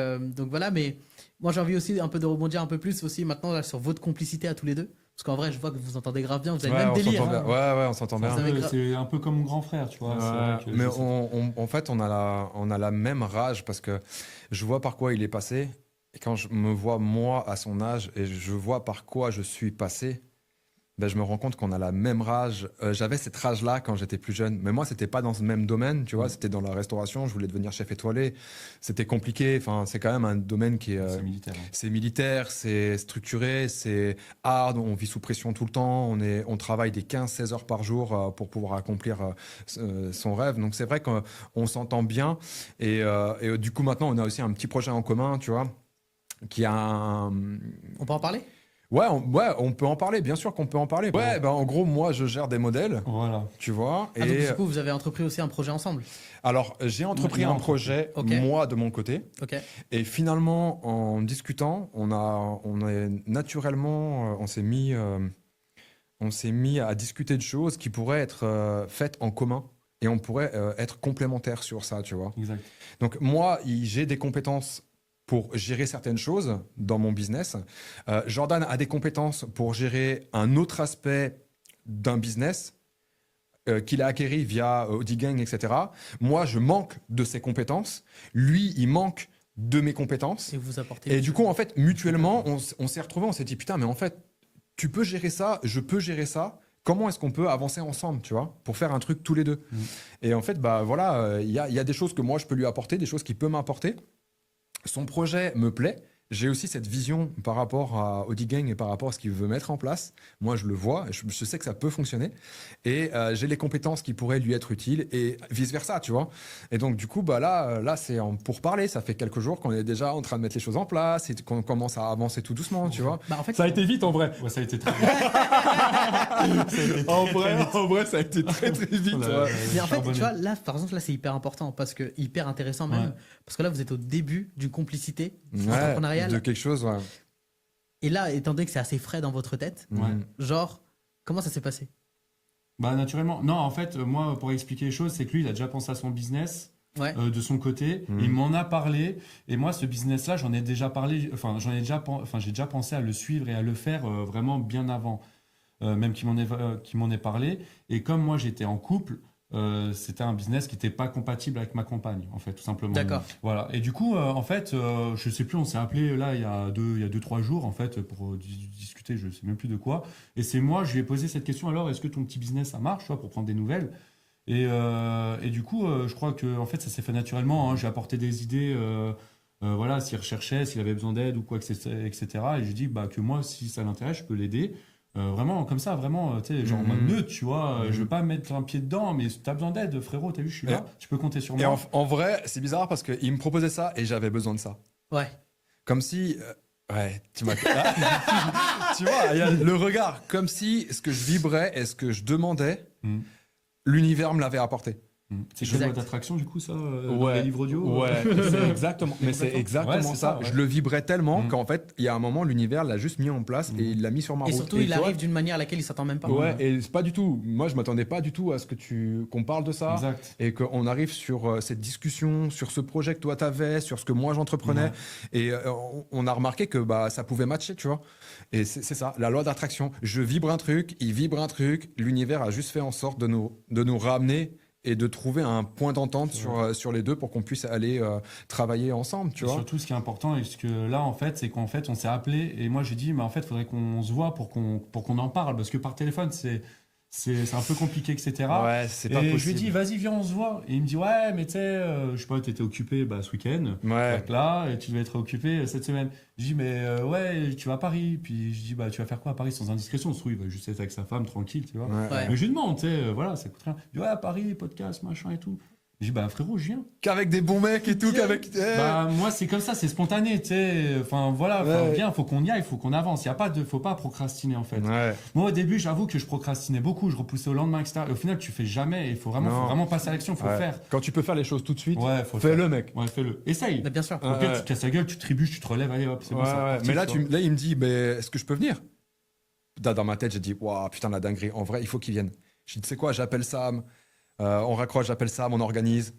voilà, mais moi j'ai envie aussi un peu de rebondir un peu plus aussi maintenant là, sur votre complicité à tous les deux. Parce qu'en vrai, je vois que vous entendez grave bien, vous avez le même on délire. s'entend hein. bien. Ouais, on s'entend bien. Ça m'est C'est un peu comme mon grand frère, tu vois. c'est vrai que Mais je sais- en fait, on a la même rage parce que je vois par quoi il est passé. Et quand je me vois, moi, à son âge, et je vois par quoi je suis passé, ben, je me rends compte qu'on a la même rage. J'avais cette rage-là quand j'étais plus jeune. Mais moi, c'était pas dans ce même domaine, tu vois. C'était dans la restauration. Je voulais devenir chef étoilé. C'était compliqué. Enfin, c'est quand même un domaine qui est... c'est militaire. Hein. c'est militaire, c'est structuré, c'est hard, on vit sous pression tout le temps, on travaille des 15-16 heures par jour pour pouvoir accomplir son rêve. Donc c'est vrai qu'on s'entend bien. Et du coup, maintenant, on a aussi un petit projet en commun, tu vois, qui a un... On peut en parler? On peut en parler, bien sûr qu'on peut en parler. Ouais, ben en gros, moi, je gère des modèles, Voilà. tu vois. Ah, donc, Et du coup, vous avez entrepris aussi un projet ensemble. alors, j'ai entrepris Il a un projet, Ok. moi, de mon côté. Ok. Et finalement, en discutant, on s'est mis à discuter de choses qui pourraient être faites en commun. Et on pourrait être complémentaires sur ça, tu vois. Exact. Donc moi, j'ai des compétences pour gérer certaines choses dans mon business. Jordan a des compétences pour gérer un autre aspect d'un business qu'il a acquéri via Audigang, etc. Moi, je manque de ses compétences. Lui, il manque de mes compétences. Et vous apportez. Et du coup, en fait, mutuellement, on s'est retrouvés, on s'est dit, putain, mais en fait, tu peux gérer ça, je peux gérer ça. Comment est-ce qu'on peut avancer ensemble, tu vois, pour faire un truc tous les deux. Et en fait, bah voilà, il y a des choses que moi, je peux lui apporter, des choses qu'il peut m'apporter. Son projet me plaît. J'ai aussi cette vision par rapport à Audigang et par rapport à ce qu'il veut mettre en place. Moi, je le vois, je sais que ça peut fonctionner. Et j'ai les compétences qui pourraient lui être utiles et vice-versa, tu vois. Et donc, du coup, bah là c'est pour parler. Ça fait quelques jours qu'on est déjà en train de mettre les choses en place et qu'on commence à avancer tout doucement, tu vois. Bah, en fait, Ça a été vite en vrai. Ouais, ça a été très bien. En vrai, ça a été très très vite. Voilà. Ouais. Mais en fait, Charbonné. tu vois, là, par exemple, là, c'est hyper important parce que hyper intéressant même. Ouais. Parce que là, vous êtes au début d'une complicité Ouais, entrepreneuriale. de quelque chose, ouais. Et là, étant donné que c'est assez frais dans votre tête, Ouais. genre, comment ça s'est passé? Bah, naturellement. Non, en fait, moi, pour expliquer les choses, c'est que lui, il a déjà pensé à son business. Ouais. De son côté, Mhm. il m'en a parlé et moi ce business là j'en ai déjà parlé, j'ai déjà pensé à le suivre et à le faire vraiment bien avant, même qu'il m'en ait parlé. Et comme moi j'étais en couple, c'était un business qui n'était pas compatible avec ma compagne, en fait, tout simplement. D'accord. Voilà. Et du coup, en fait, je sais plus, on s'est appelé là il y a 2-3 jours, en fait, pour discuter, je sais même plus de quoi. Et c'est moi, je lui ai posé cette question, alors, est-ce que ton petit business, ça marche, tu vois, pour prendre des nouvelles? Et du coup, je crois que en fait, ça s'est fait naturellement, hein. J'ai apporté des idées, voilà, s'il recherchait, s'il avait besoin d'aide ou quoi, etc. Et je lui ai dit bah, que moi, si ça l'intéresse, je peux l'aider. Vraiment, comme ça, vraiment, tu sais, genre en mode neutre, tu vois. Je veux pas mettre un pied dedans, mais si t'as besoin d'aide, frérot, t'as vu, je suis là, tu peux compter sur Et moi. en vrai, c'est bizarre parce qu'il me proposait ça et j'avais besoin de ça. Ouais. Comme si. Ouais, tu m'as. Tu vois, il y a le regard. Comme si ce que je vibrais et ce que je demandais, Mm. l'univers me l'avait apporté. C'est Exact. une loi d'attraction, du coup, ça, dans les livres audio. Ouais, c'est exactement. Mais c'est exactement Ouais, c'est ça. ça, ouais. Je le vibrais tellement qu'en fait, il y a un moment, l'univers l'a juste mis en place et il l'a mis sur ma Et route. surtout, il tu vois, arrive d'une manière à laquelle il s'attend même pas. Ouais, et c'est pas du tout. Moi, je m'attendais pas du tout à ce que qu'on parle de ça. Exact. Et qu'on arrive sur cette discussion, sur ce projet que toi t'avais, sur ce que moi j'entreprenais. Ouais. Et on a remarqué que bah, ça pouvait matcher, tu vois. Et c'est ça, la loi d'attraction. Je vibre un truc, il vibre un truc. L'univers a juste fait en sorte de nous ramener et de trouver un point d'entente sur les deux pour qu'on puisse aller travailler ensemble, tu Et vois. surtout, ce qui est important, et ce que là, en fait, c'est qu'en fait, on s'est appelé et moi, j'ai dit, mais en fait, il faudrait qu'on se voit pour qu'on en parle parce que par téléphone, c'est un peu compliqué, etc. Ouais, c'est pas Et possible. je lui ai dit, vas-y, viens, on se voit. Et il me dit, ouais, mais tu sais, je sais pas, t'étais occupé ce week-end. Ouais. Là, et tu devais être occupé cette semaine. Je dis, mais ouais, tu vas à Paris. Puis je dis, bah, tu vas faire quoi à Paris sans indiscrétion? Il va juste être avec sa femme, tranquille, tu vois. Ouais. Mais je lui demande, tu sais, voilà, ça coûte rien. Il dit, ouais, à Paris, podcast, machin et tout. Je dis, bah, frérot, je viens. Qu'avec des bons mecs et tout, qu'avec. Bah, moi, c'est comme ça, c'est spontané, tu sais. Enfin, voilà, Ouais. viens, faut qu'on y aille, faut qu'on avance. Faut pas procrastiner, en fait. Ouais. Moi, au début, j'avoue que je procrastinais beaucoup, je repoussais au lendemain, etc. Et au final, tu fais jamais. Il faut Non. vraiment passer à l'action, faut Ouais. faire. Quand tu peux faire les choses tout de suite, Ouais, faut le fais-le, faire. mec. Ouais, fais-le. Essaye. Bah, bien sûr. Ouais. Au pire, tu te casses la gueule, tu trébuches, tu te relèves, allez hop, c'est bon, Ouais, ça ouais. reparti, Mais là, tu vois. là, il me dit, est-ce que je peux venir? Dans ma tête, j'ai dit, waouh, putain, la dinguerie. En vrai, il faut qu'il vienne. Je dis, tu sais quoi, j'appelle Sam. On raccroche, j'appelle Sam, on organise.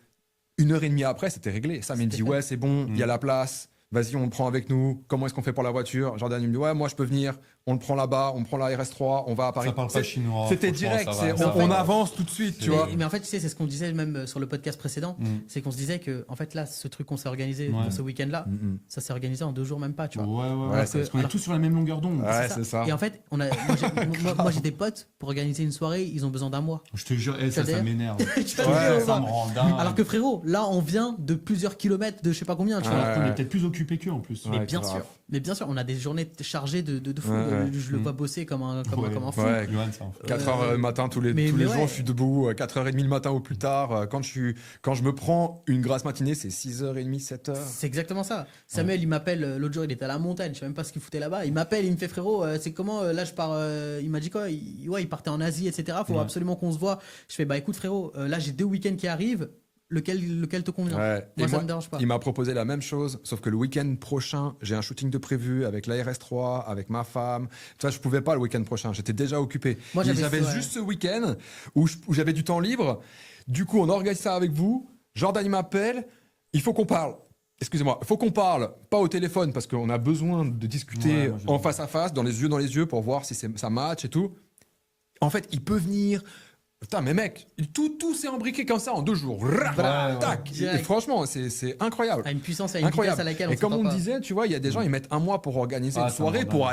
1h30 après, c'était réglé. Sam, il me dit, C'était ouais, c'est bon, il y a Mm. la place. Vas-y, on le prend avec nous. Comment est-ce qu'on fait pour la voiture? Jordan, il me dit, ouais, moi, je peux venir. On le prend là-bas, on prend la RS3, on va à Paris. Ça parle pas C'est- chinois. C'était franchement, direct. ça va, on ça va. on avance tout de suite, tu mais, vois. mais en fait, tu sais, c'est ce qu'on disait même sur le podcast précédent. Mm. C'est qu'on se disait que, en fait, là, ce truc qu'on s'est organisé Ouais. pour ce week-end-là, Mm, mm. ça s'est organisé en 2 jours, même pas, tu vois. Ouais, Ouais, parce qu'on est alors- tous sur la même longueur d'onde. Ouais, c'est ça. Et en fait, moi, j'ai des potes pour organiser une soirée, ils ont besoin d'un mois. Je te jure, ça C'est-à-dire m'énerve. Tu vois, Ouais, ça Ça me rend dingue. Alors que frérot, là, on vient de plusieurs kilomètres de je sais pas combien, tu vois. Alors qu'on est peut-être plus occupé occupé qu'eux en plus. Mais Ouais, bien grave. sûr, mais bien sûr, on a des journées chargées de fou. Ouais, ouais. Je le vois bosser comme un fou. Ouais. Johan, ça en fait. 4 heures le matin, tous les mais jours, ouais. je suis debout, 4h30 le matin au plus tard. Quand je me prends une grasse matinée, c'est 6h30, 7h. C'est exactement ça. Samuel, il m'appelle l'autre jour, il était à la montagne, je sais même pas ce qu'il foutait là-bas. Il m'appelle, il me fait frérot, c'est comment là je pars. Il m'a dit quoi il partait en Asie, etc. Faut Ouais. absolument qu'on se voit. Je fais bah écoute frérot, là j'ai 2 week-ends qui arrivent. Lequel te convient? Ouais. Moi, Et ça me dérange pas. il m'a proposé la même chose, sauf que le week-end prochain, j'ai un shooting de prévu avec l'ARS3, avec ma femme. Tu vois, je pouvais pas le week-end prochain, j'étais déjà occupé. Moi, Et j'avais- j'avais ouais. juste ce week-end où j'avais du temps libre. Du coup, on organise ça avec vous. Jordan, il m'appelle. Il faut qu'on parle. Excusez-moi, il faut qu'on parle, pas au téléphone, parce qu'on a besoin de discuter Ouais, moi, je en vois. face à face, dans les yeux, pour voir si ça match et tout. En fait, il peut venir. Putain, mais mec, tout s'est imbriqué comme ça en 2 jours. Ouais. Tac. Direct. Et franchement, c'est incroyable. À une puissance, à une vitesse à laquelle on Et comme s'attend on pas. disait, tu vois, il y a des gens, ils mettent 1 mois pour organiser Ah, une ça soirée, me pour rend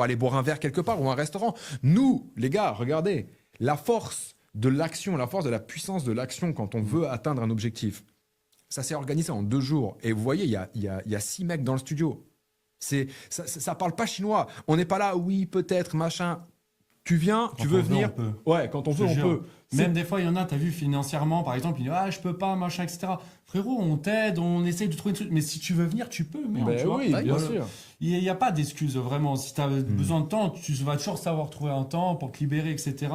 aller boire un verre quelque part ou un restaurant. Nous, les gars, regardez, la force de l'action, la force de la puissance de l'action quand on veut atteindre un objectif, ça s'est organisé en 2 jours. Et vous voyez, il y a 6 mecs dans le studio. Ça parle pas chinois. On n'est pas là, oui, peut-être, machin. Tu viens, Quand tu veux on veut, venir. on peut. Ouais, quand on Je veut, te on jure. peut. Même des fois, il y en a, t'as vu, financièrement, par exemple, il dit ah, je peux pas, machin, etc. Frérot, on t'aide, on essaye de trouver une truc. Mais si tu veux venir, tu peux. Merde, Ben tu vois. oui, bien Voilà. sûr. Il n'y a pas d'excuse vraiment. Si tu as besoin de temps, tu vas toujours savoir trouver un temps pour te libérer, etc.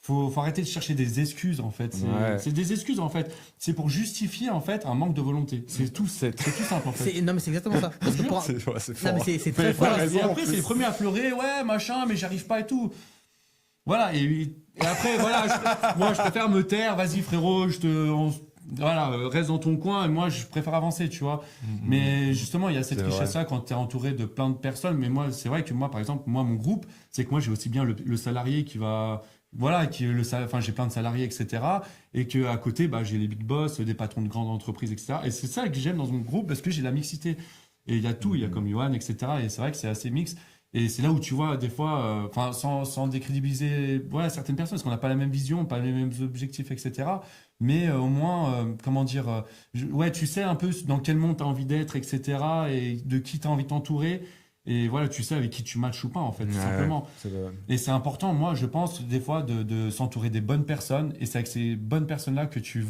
Faut arrêter de chercher des excuses en fait. Ouais. C'est des excuses en fait. C'est pour justifier en fait un manque de volonté. C'est tout simple en fait. Non mais c'est exactement ça. Parce que pour un- C'est Non, fort. mais c'est très Mais fort. t'as raison. Et après, en c'est les plus. premiers à pleurer, ouais, machin, mais j'arrive pas et tout. Voilà, et après, voilà, moi je préfère me taire, vas-y frérot, voilà, reste dans ton coin, et moi je préfère avancer, tu vois. Mais justement, il y a cette C'est vrai. richesse-là quand tu es entouré de plein de personnes. Mais moi, c'est vrai que moi, par exemple, mon groupe, c'est que moi j'ai aussi bien le salarié qui va. Voilà, enfin, j'ai plein de salariés, etc. Et qu'à côté, bah, j'ai les big boss, des patrons de grandes entreprises, etc. Et c'est ça que j'aime dans mon groupe parce que j'ai la mixité. Et il y a tout, il y a comme Johan, etc. Et c'est vrai que c'est assez mix. Et c'est là où tu vois, des fois, enfin, sans décrédibiliser voilà, certaines personnes, parce qu'on n'a pas la même vision, pas les mêmes objectifs, etc. Mais au moins, comment dire, ouais, tu sais un peu dans quel monde tu as envie d'être, etc. Et de qui tu as envie de t'entourer. Et voilà, tu sais avec qui tu matches ou pas, en fait, tout Ouais, simplement. c'est vrai. Et c'est important, moi, je pense, des fois, de s'entourer des bonnes personnes. Et c'est avec ces bonnes personnes-là que tu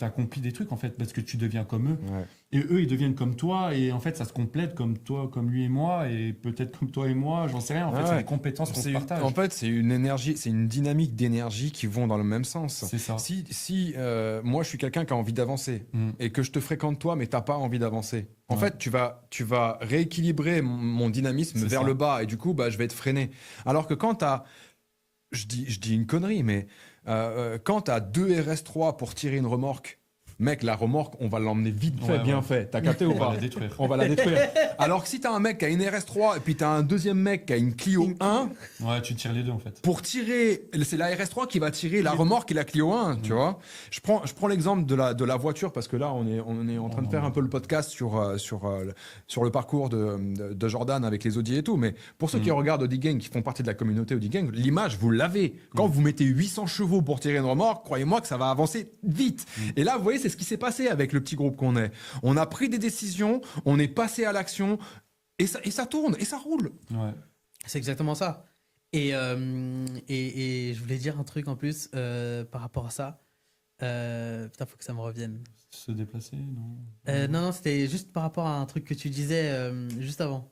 accomplis des trucs, en fait, parce que tu deviens comme eux. Ouais. Et eux, ils deviennent comme toi. Et en fait, ça se complète comme toi, comme lui et moi. Et peut-être comme toi et moi, j'en sais rien. En fait, Ah c'est ouais. des compétences qu'on se partage. En fait, c'est une énergie, c'est une dynamique d'énergie qui vont dans le même sens. C'est ça. Si moi je suis quelqu'un qui a envie d'avancer Mm. et que je te fréquente toi, mais t'as pas envie d'avancer. En Ouais. fait, tu vas rééquilibrer mon dynamisme C'est vers ça. le bas et du coup, bah, je vais être freiné. Alors que quand t'as, je dis une connerie, mais quand t'as 2 RS3 pour tirer une remorque. Mec, la remorque, on va l'emmener vite fait, Ouais, bien ouais. fait. T'as capté ou On va pas? la détruire. On va la détruire. Alors que si t'as un mec qui a une RS3 et puis t'as un deuxième mec qui a une Clio 1, Ouais, tu tires les deux, en fait. pour tirer, c'est la RS3 qui va tirer la remorque et la Clio 1, tu vois. Je prends l'exemple de la voiture parce que là, on est en train de faire un peu le podcast sur le parcours de Jordan avec les Audi et tout. Mais pour ceux qui regardent Audi Gang, qui font partie de la communauté Audi Gang, l'image, vous l'avez. Quand vous mettez 800 chevaux pour tirer une remorque, croyez-moi que ça va avancer vite. Et là, vous voyez, c'est ce qui s'est passé avec le petit groupe qu'on est. On a pris des décisions, on est passé à l'action et ça tourne et ça roule. Ouais. C'est exactement ça. Et je voulais dire un truc en plus par rapport à ça. Putain, faut que ça me revienne. Se déplacer, non Non, c'était juste par rapport à un truc que tu disais juste avant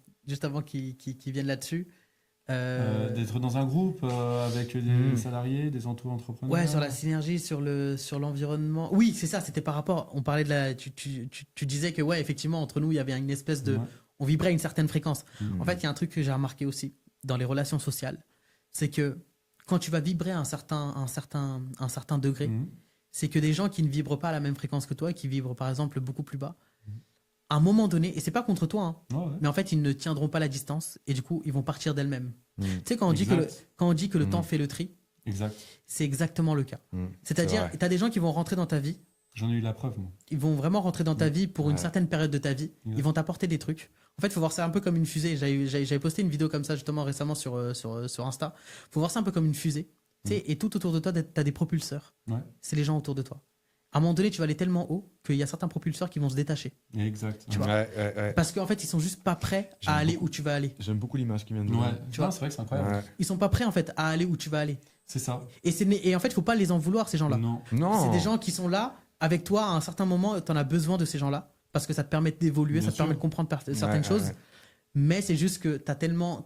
qu'il vienne là-dessus. D'être dans un groupe avec des salariés, des auto-entrepreneurs. Ouais, sur la synergie, sur l'environnement. Oui, c'est ça, c'était par rapport. On parlait de la. Tu disais que, ouais, effectivement, entre nous, il y avait une espèce de. Ouais. On vibrait à une certaine fréquence. Mhm. En fait, il y a un truc que j'ai remarqué aussi dans les relations sociales. C'est que quand tu vas vibrer à un certain degré, Mhm. c'est que des gens qui ne vibrent pas à la même fréquence que toi, qui vibrent par exemple beaucoup plus bas, à un moment donné, et c'est pas contre toi, hein, Ouais, ouais. mais en fait, ils ne tiendront pas la distance et du coup, ils vont partir d'elles-mêmes. Mm. Tu sais, quand on dit Exact. que le temps fait le tri, Exact. c'est exactement le cas. Mm. C'est-à-dire, C'est tu as des gens qui vont rentrer dans ta vie, J'en ai eu la preuve, moi. ils vont vraiment rentrer dans ta vie pour une Ouais. certaine période de ta vie, Ouais. ils vont t'apporter des trucs. En fait, il faut voir ça un peu comme une fusée. J'avais posté une vidéo comme ça justement récemment sur Insta. Il faut voir ça un peu comme une fusée. Tu sais, et tout autour de toi, tu as des propulseurs. Ouais. C'est les gens autour de toi. à un moment donné, tu vas aller tellement haut qu'il y a certains propulseurs qui vont se détacher. Exact. Tu vois. Ouais. Parce qu'en fait, ils sont juste pas prêts J'aime à aller beaucoup. où tu vas aller. J'aime beaucoup l'image qui vient de Ouais. Tu vois. Non, c'est vrai que c'est incroyable. Ouais. Ils sont pas prêts en fait à aller où tu vas aller. C'est ça. Et en fait, il faut pas les en vouloir ces gens-là. Non. Non. C'est des gens qui sont là avec toi à un certain moment. Tu en as besoin de ces gens-là parce que ça te permet d'évoluer, Bien ça te sûr. permet de comprendre certaines Ouais, choses. ouais. Mais c'est juste que t'as tellement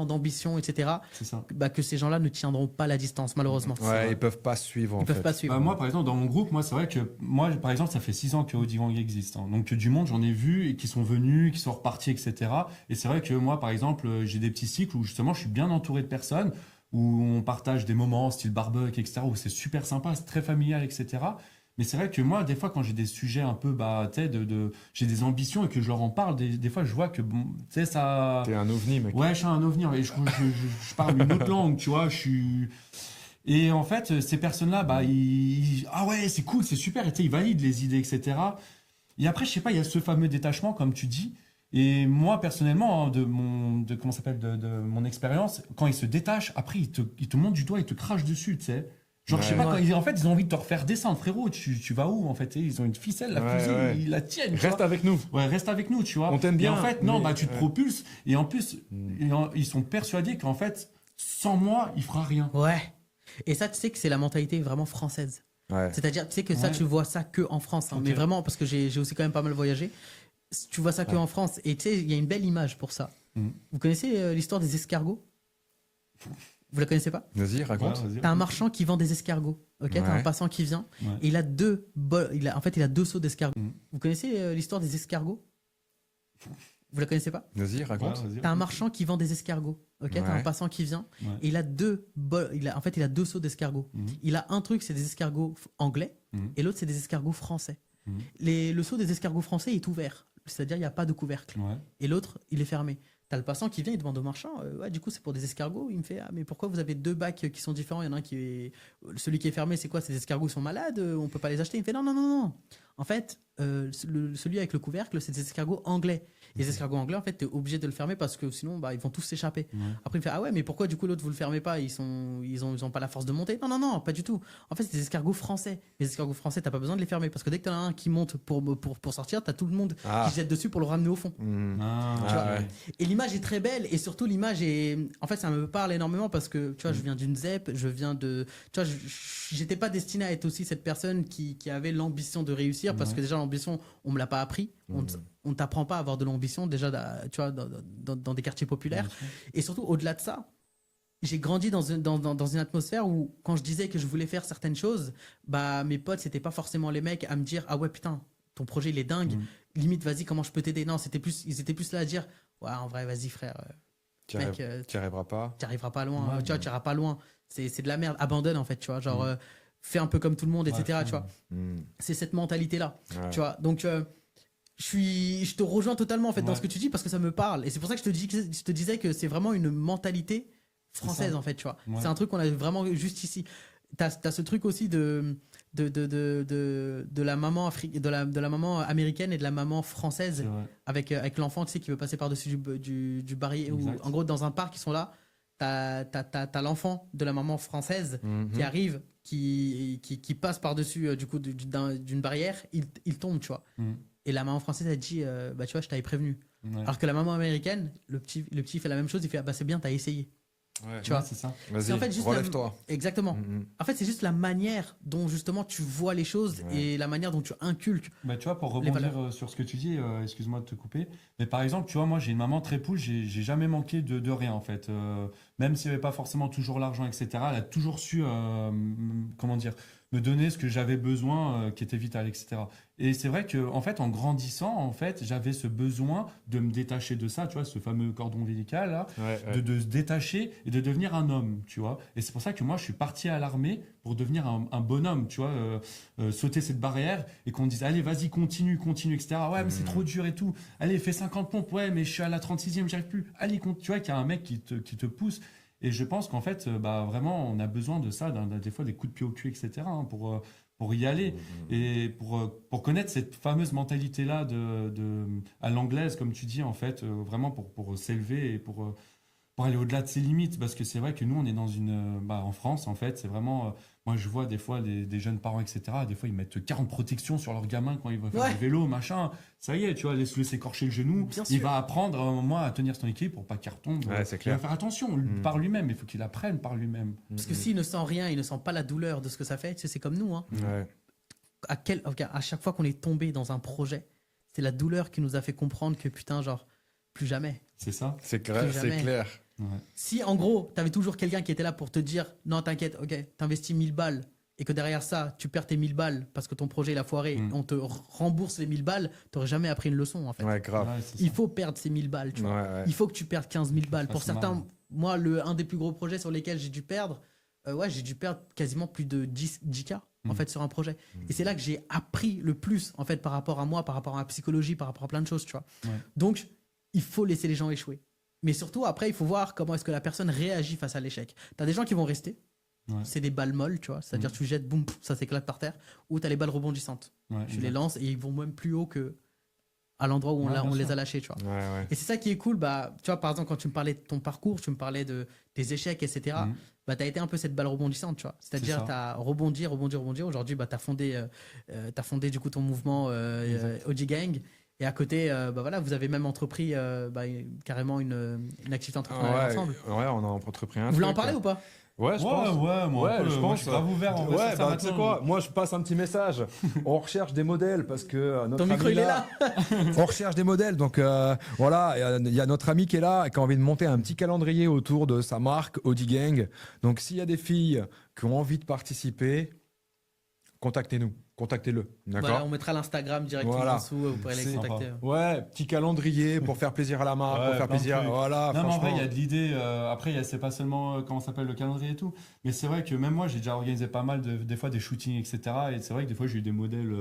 d'ambition, etc. C'est ça. Bah, que ces gens-là ne tiendront pas la distance, malheureusement. Ouais, ils peuvent pas suivre en Ils peuvent fait. pas suivre. Bah, moi, par exemple, dans mon groupe, moi, c'est vrai que moi, par exemple, ça fait 6 ans que Audigang existe. Hein. Donc, du monde, j'en ai vu et qui sont venus, qui sont repartis, etc. Et c'est vrai que moi, par exemple, j'ai des petits cycles où justement, je suis bien entouré de personnes, où on partage des moments, style barbecue, etc., où c'est super sympa, c'est très familial, etc. Mais c'est vrai que moi, des fois, quand j'ai des sujets un peu, bah, tu sais, j'ai des ambitions et que je leur en parle, des fois, je vois que, bon, tu sais, ça. T'es un ovni, mec. Ouais, je suis un ovni, et je parle une autre langue, tu vois, je suis. Et en fait, ces personnes-là, bah, ah ouais, c'est cool, c'est super, et tu sais, ils valident les idées, etc. Et après, je sais pas, il y a ce fameux détachement, comme tu dis. Et moi, personnellement, hein, comment ça s'appelle, de mon expérience, quand ils se détachent, après, ils te montent du doigt, ils te crachent dessus, tu sais. Genre, je sais Ouais. pas, en fait, ils ont envie de te refaire descendre, frérot. Tu vas où, en fait? Ils ont une ficelle, la Ouais, fusée, ouais. ils la tiennent. tu Reste vois. avec nous. Ouais, reste avec nous, tu vois. On t'aime bien, Et en fait, non, mais- bah, tu te ouais. propulses. Et en plus, ils sont persuadés qu'en fait, sans moi, il fera rien. Ouais. Et ça, tu sais que c'est la mentalité vraiment française. Ouais. C'est-à-dire, tu sais que ça, Ouais. tu vois ça que en France. Hein. Ok. Mais vraiment, parce que j'ai aussi quand même pas mal voyagé. Tu vois ça que Ouais. en France. Et tu sais, il y a une belle image pour ça. Mhm. Vous connaissez l'histoire des escargots? Vous la connaissez pas? Vas-y, raconte. Ouais, vas-y. T'as un marchand qui vend des escargots. Ok, t'as un Ouais. passant qui vient. Ouais. Et il a en fait, il a deux seaux d'escargots. Mhm. Vous connaissez l'histoire des escargots? Vous la connaissez pas? Vas-y, Ouais, raconte. vas-y. T'as un marchand qui vend des escargots. Ok, t'as un Ouais. passant qui vient. Ouais. Et en fait, il a deux seaux d'escargots. Mhm. Il a un truc, c'est des escargots anglais. Mhm. Et l'autre, c'est des escargots français. Mhm. Le seau des escargots français est ouvert. C'est-à-dire, il n'y a pas de couvercle. Ouais. Et l'autre, il est fermé. T'as le passant qui vient, il demande au marchand, ouais, du coup, c'est pour des escargots. Il me fait, ah, mais pourquoi vous avez deux bacs qui sont différents? Il y en a un qui est. Celui qui est fermé, c'est quoi? Ces escargots sont malades, on peut pas les acheter. Il me fait, non, non, non, non. En fait, celui avec le couvercle, c'est des escargots anglais. Les escargots anglais, en fait, t'es obligé de le fermer parce que sinon, bah, ils vont tous s'échapper. Ouais. Après, il fait, ah ouais, mais pourquoi du coup l'autre vous le fermez pas? Ils ont pas la force de monter? Non, non, non, pas du tout. En fait, c'est des escargots français. Les escargots français, t'as pas besoin de les fermer parce que dès que t'en as un qui monte pour sortir, t'as tout le monde Ah. qui se jette dessus pour le ramener au fond. Hmm. Ah, Tu vois, ok. ouais. Et l'image est très belle et surtout l'image est. En fait, ça me parle énormément parce que tu vois, je viens d'une ZEP, je viens de. Tu vois, j'étais pas destiné à être aussi cette personne qui avait l'ambition de réussir parce Ouais. que déjà, l'ambition, on me l'a pas appris. On t'apprend pas à avoir de l'ambition déjà, tu vois, dans des quartiers populaires. Bien sûr. Et surtout, au-delà de ça, j'ai grandi dans une atmosphère où, quand je disais que je voulais faire certaines choses, bah, mes potes, c'était pas forcément les mecs à me dire, ah ouais, putain, ton projet, il est dingue. Limite, vas-y, comment je peux t'aider? Non, ils étaient plus là à dire, ouais, en vrai, vas-y, frère, Tu mec, y arriveras pas. tu arriveras pas loin. Ouais, Tu vois, tu iras pas loin. C'est de la merde. Abandonne, en fait, tu vois. Genre, fais un peu comme tout le monde, etc. Ouais, Tu vois. Hmm. C'est cette mentalité-là. Ouais. Tu vois. Donc, je te rejoins totalement, en fait, dans Ouais. ce que tu dis parce que ça me parle. Et c'est pour ça que je te disais que c'est vraiment une mentalité française, ça. en fait, tu vois. Ouais. C'est un truc qu'on a vraiment juste ici. T'as ce truc aussi de la maman de la maman américaine et de la maman française C'est vrai. avec l'enfant, tu sais, qui veut passer par-dessus du barrière. Ou Exact. en gros, dans un parc, ils sont là. T'as l'enfant de la maman française Mhm. qui arrive, qui passe par-dessus du coup d'une barrière, il tombe, tu vois. Mhm. Et la maman française, elle dit, bah tu vois, je t'avais prévenu. Ouais. Alors que la maman américaine, le petit fait la même chose, il fait, ah bah c'est bien, t'as essayé. Ouais. Tu vois. Ouais, c'est ça. Vas-y, C'est en fait juste relève-toi. Exactement. Mhm. En fait, c'est juste la manière dont justement tu vois les choses Ouais. et la manière dont tu inculques. Bah, tu vois, pour Les rebondir valeurs. sur ce que tu dis, excuse-moi de te couper, mais par exemple, tu vois, moi j'ai une maman très poule, j'ai jamais manqué de rien en fait. Même s'il n'y avait pas forcément toujours l'argent, etc., elle a toujours su, comment dire, me donner ce que j'avais besoin, qui était vital, etc. Et c'est vrai que, en fait, en grandissant, en fait, j'avais ce besoin de me détacher de ça, tu vois, ce fameux cordon ombilical là, Ouais, ouais. de se détacher et de devenir un homme, tu vois. Et c'est pour ça que moi, je suis parti à l'armée pour devenir un bonhomme, tu vois, sauter cette barrière et qu'on me dise, allez, vas-y, continue, etc. Ouais, mais c'est trop dur et tout. Allez, fais 50 pompes. Ouais, mais je suis à la 36e, j'y arrive plus. Allez, tu vois, qu'il y a un mec qui te pousse. Et je pense qu'en fait, bah, vraiment, on a besoin de ça, des fois des coups de pied au cul, etc., hein, pour y aller. Et pour connaître cette fameuse mentalité-là à l'anglaise, comme tu dis, en fait, vraiment pour s'élever et pour pour aller au-delà de ses limites. Parce que c'est vrai que nous, on est dans en France, en fait, c'est vraiment. Moi, je vois des fois des jeunes parents, etc. Des fois, ils mettent 40 protections sur leur gamin quand il va faire Ouais. du vélo, machin. Ça y est, tu vois, laisse-le s'écorcher le genou. Bien Il sûr. va apprendre à un moment à tenir son équilibre pour pas qu'il retombe. Ouais, c'est Il clair. va faire attention par lui-même. Il faut qu'il apprenne par lui-même. Parce que s'il ne sent rien, il ne sent pas la douleur de ce que ça fait, tu sais, c'est comme nous. Hein. Ouais. À chaque fois qu'on est tombé dans un projet, c'est la douleur qui nous a fait comprendre que putain, genre, plus jamais. C'est ça? C'est clair, Plus c'est jamais. clair. Ouais. Si en gros, t'avais toujours quelqu'un qui était là pour te dire non, t'inquiète, ok, t'investis 1000 balles et que derrière ça, tu perds tes 1000 balles parce que ton projet il a foiré, on te rembourse les 1000 balles, t'aurais jamais appris une leçon en fait. Ouais, grave. Ouais, c'est ça. Il faut perdre ces 1000 balles, tu vois. Ouais, ouais. Il faut que tu perdes 15 000 balles. Ça Pour se certains, marre. moi, un des plus gros projets sur lesquels j'ai dû perdre, j'ai dû perdre quasiment plus de 10K en fait sur un projet. Et c'est là que j'ai appris le plus en fait par rapport à moi, par rapport à ma psychologie, par rapport à plein de choses, tu vois. Ouais. Donc, il faut laisser les gens échouer. Mais surtout, après, il faut voir comment est-ce que la personne réagit face à l'échec. T'as des gens qui vont rester. Ouais. C'est des balles molles, tu vois. C'est-à-dire, tu jettes, boum, ça s'éclate par terre. Ou t'as les balles rebondissantes. Ouais, Tu les lances et ils vont même plus haut que à l'endroit où Ouais, bien on les sûr. a lâchés, tu vois. Ouais, ouais. Et c'est ça qui est cool, bah, tu vois, par exemple, quand tu me parlais de ton parcours, tu me parlais de tes échecs, etc. Mhm. Bah, tu as été un peu cette balle rebondissante, tu vois. C'est-à-dire, ça. tu as rebondi. Aujourd'hui, bah, tu as fondé du coup ton mouvement OG Gang. Et à côté, bah, voilà, vous avez même entrepris carrément une activité entrepreneuriale Ouais, ensemble. ouais, on a entrepris un Vous voulez en truc. parler ou pas? Ouais, je pense. Ouais, moi, un peu, je moi, pense. je suis grave ouvert, en vrai, Ouais, sur ça bah, tu sais maintenant. quoi, moi je passe un petit message. On recherche des modèles parce que notre Ton micro, ami il est là. on recherche des modèles, donc voilà, il y a notre ami qui est là et qui a envie de monter un petit calendrier autour de sa marque Audi Gang. Donc s'il y a des filles qui ont envie de participer, contactez-le, d'accord? Voilà, on mettra l'Instagram directement Voilà. en dessous, vous pourrez les C'est contacter. Ouais, petit calendrier pour faire plaisir à la marque, Ouais, pour faire plein de plaisir, trucs. voilà. Non, mais en vrai, il y franchement. a de l'idée. Après, c'est pas seulement comment ça s'appelle le calendrier et tout. Mais c'est vrai que même moi, j'ai déjà organisé pas mal des fois des shootings, etc. Et c'est vrai que des fois, j'ai eu des modèles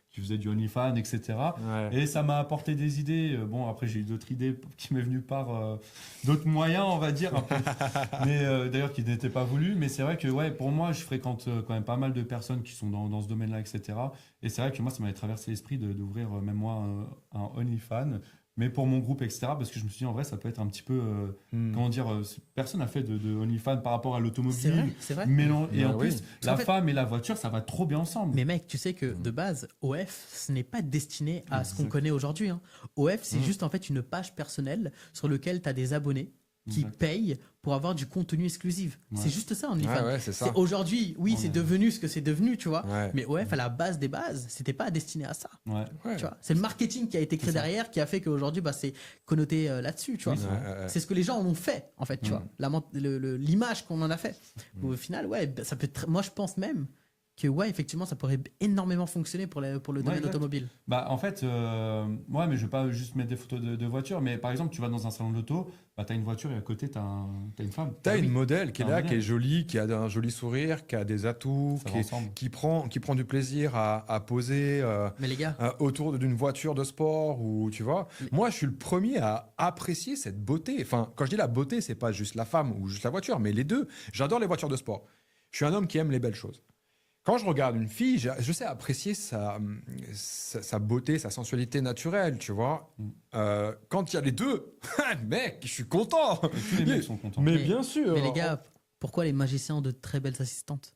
qui faisaient du OnlyFans, etc. Ouais. Et ça m'a apporté des idées. Bon, après, j'ai eu d'autres idées qui m'est venues par d'autres moyens, on va dire. Un peu. Mais d'ailleurs, qui n'étaient pas voulus. Mais c'est vrai que, ouais, pour moi, je fréquente quand même pas mal de personnes qui sont dans ce domaine-là, etc. Et c'est vrai que moi, ça m'avait traversé l'esprit d'ouvrir même moi un OnlyFans. Mais pour mon groupe, etc. Parce que je me suis dit, en vrai, ça peut être un petit peu. Comment dire personne n'a fait de OnlyFans par rapport à C'est vrai, l'automobile. c'est vrai. Et Bah en oui. plus, qu'en la fait- femme et la voiture, ça va trop bien ensemble. Mais mec, tu sais que de base, OF, ce n'est pas destiné à ce qu'on Exact. connaît aujourd'hui. Hein. OF, c'est juste en fait une page personnelle sur laquelle tu as des abonnés qui Exact. payent pour avoir du contenu exclusif. Ouais. C'est juste ça, OnlyFans. Ouais, c'est ça. Aujourd'hui, oui, On c'est est- devenu ce que c'est devenu, tu vois. Ouais. Mais OF, à la base des bases, c'était pas destiné à ça. Ouais. Ouais. Tu vois. C'est le marketing qui a été créé C'est ça. derrière qui a fait qu'aujourd'hui, bah, c'est connoté là-dessus, tu vois. Oui, c'est vrai. C'est ce que les gens en ont fait, en fait, tu vois. L'image qu'on en a fait. Au final, ouais, bah, ça peut moi, je pense même que, ouais, effectivement, ça pourrait énormément fonctionner pour le domaine exact. automobile. Bah, en fait, ouais, mais je vais pas juste mettre des photos de voitures. Mais par exemple, tu vas dans un salon de l'auto, bah, tu as une voiture et à côté, tu as une femme. T'as Ah une oui, modèle qui est Un là, modèle. qui est jolie, qui a un joli sourire, qui a des atouts, Ça va ensemble. qui prend du plaisir à poser Mais les gars, autour d'une voiture de sport ou tu vois. Moi, je suis le premier à apprécier cette beauté. Enfin, quand je dis la beauté, c'est pas juste la femme ou juste la voiture, mais les deux. J'adore les voitures de sport. Je suis un homme qui aime les belles choses. Quand je regarde une fille, je sais apprécier sa beauté, sa sensualité naturelle, tu vois. Quand il y a les deux, mec, je suis content. Et tous les mecs sont contents. Mais Mais- bien sûr. mais les gars, pourquoi les magiciens ont de très belles assistantes?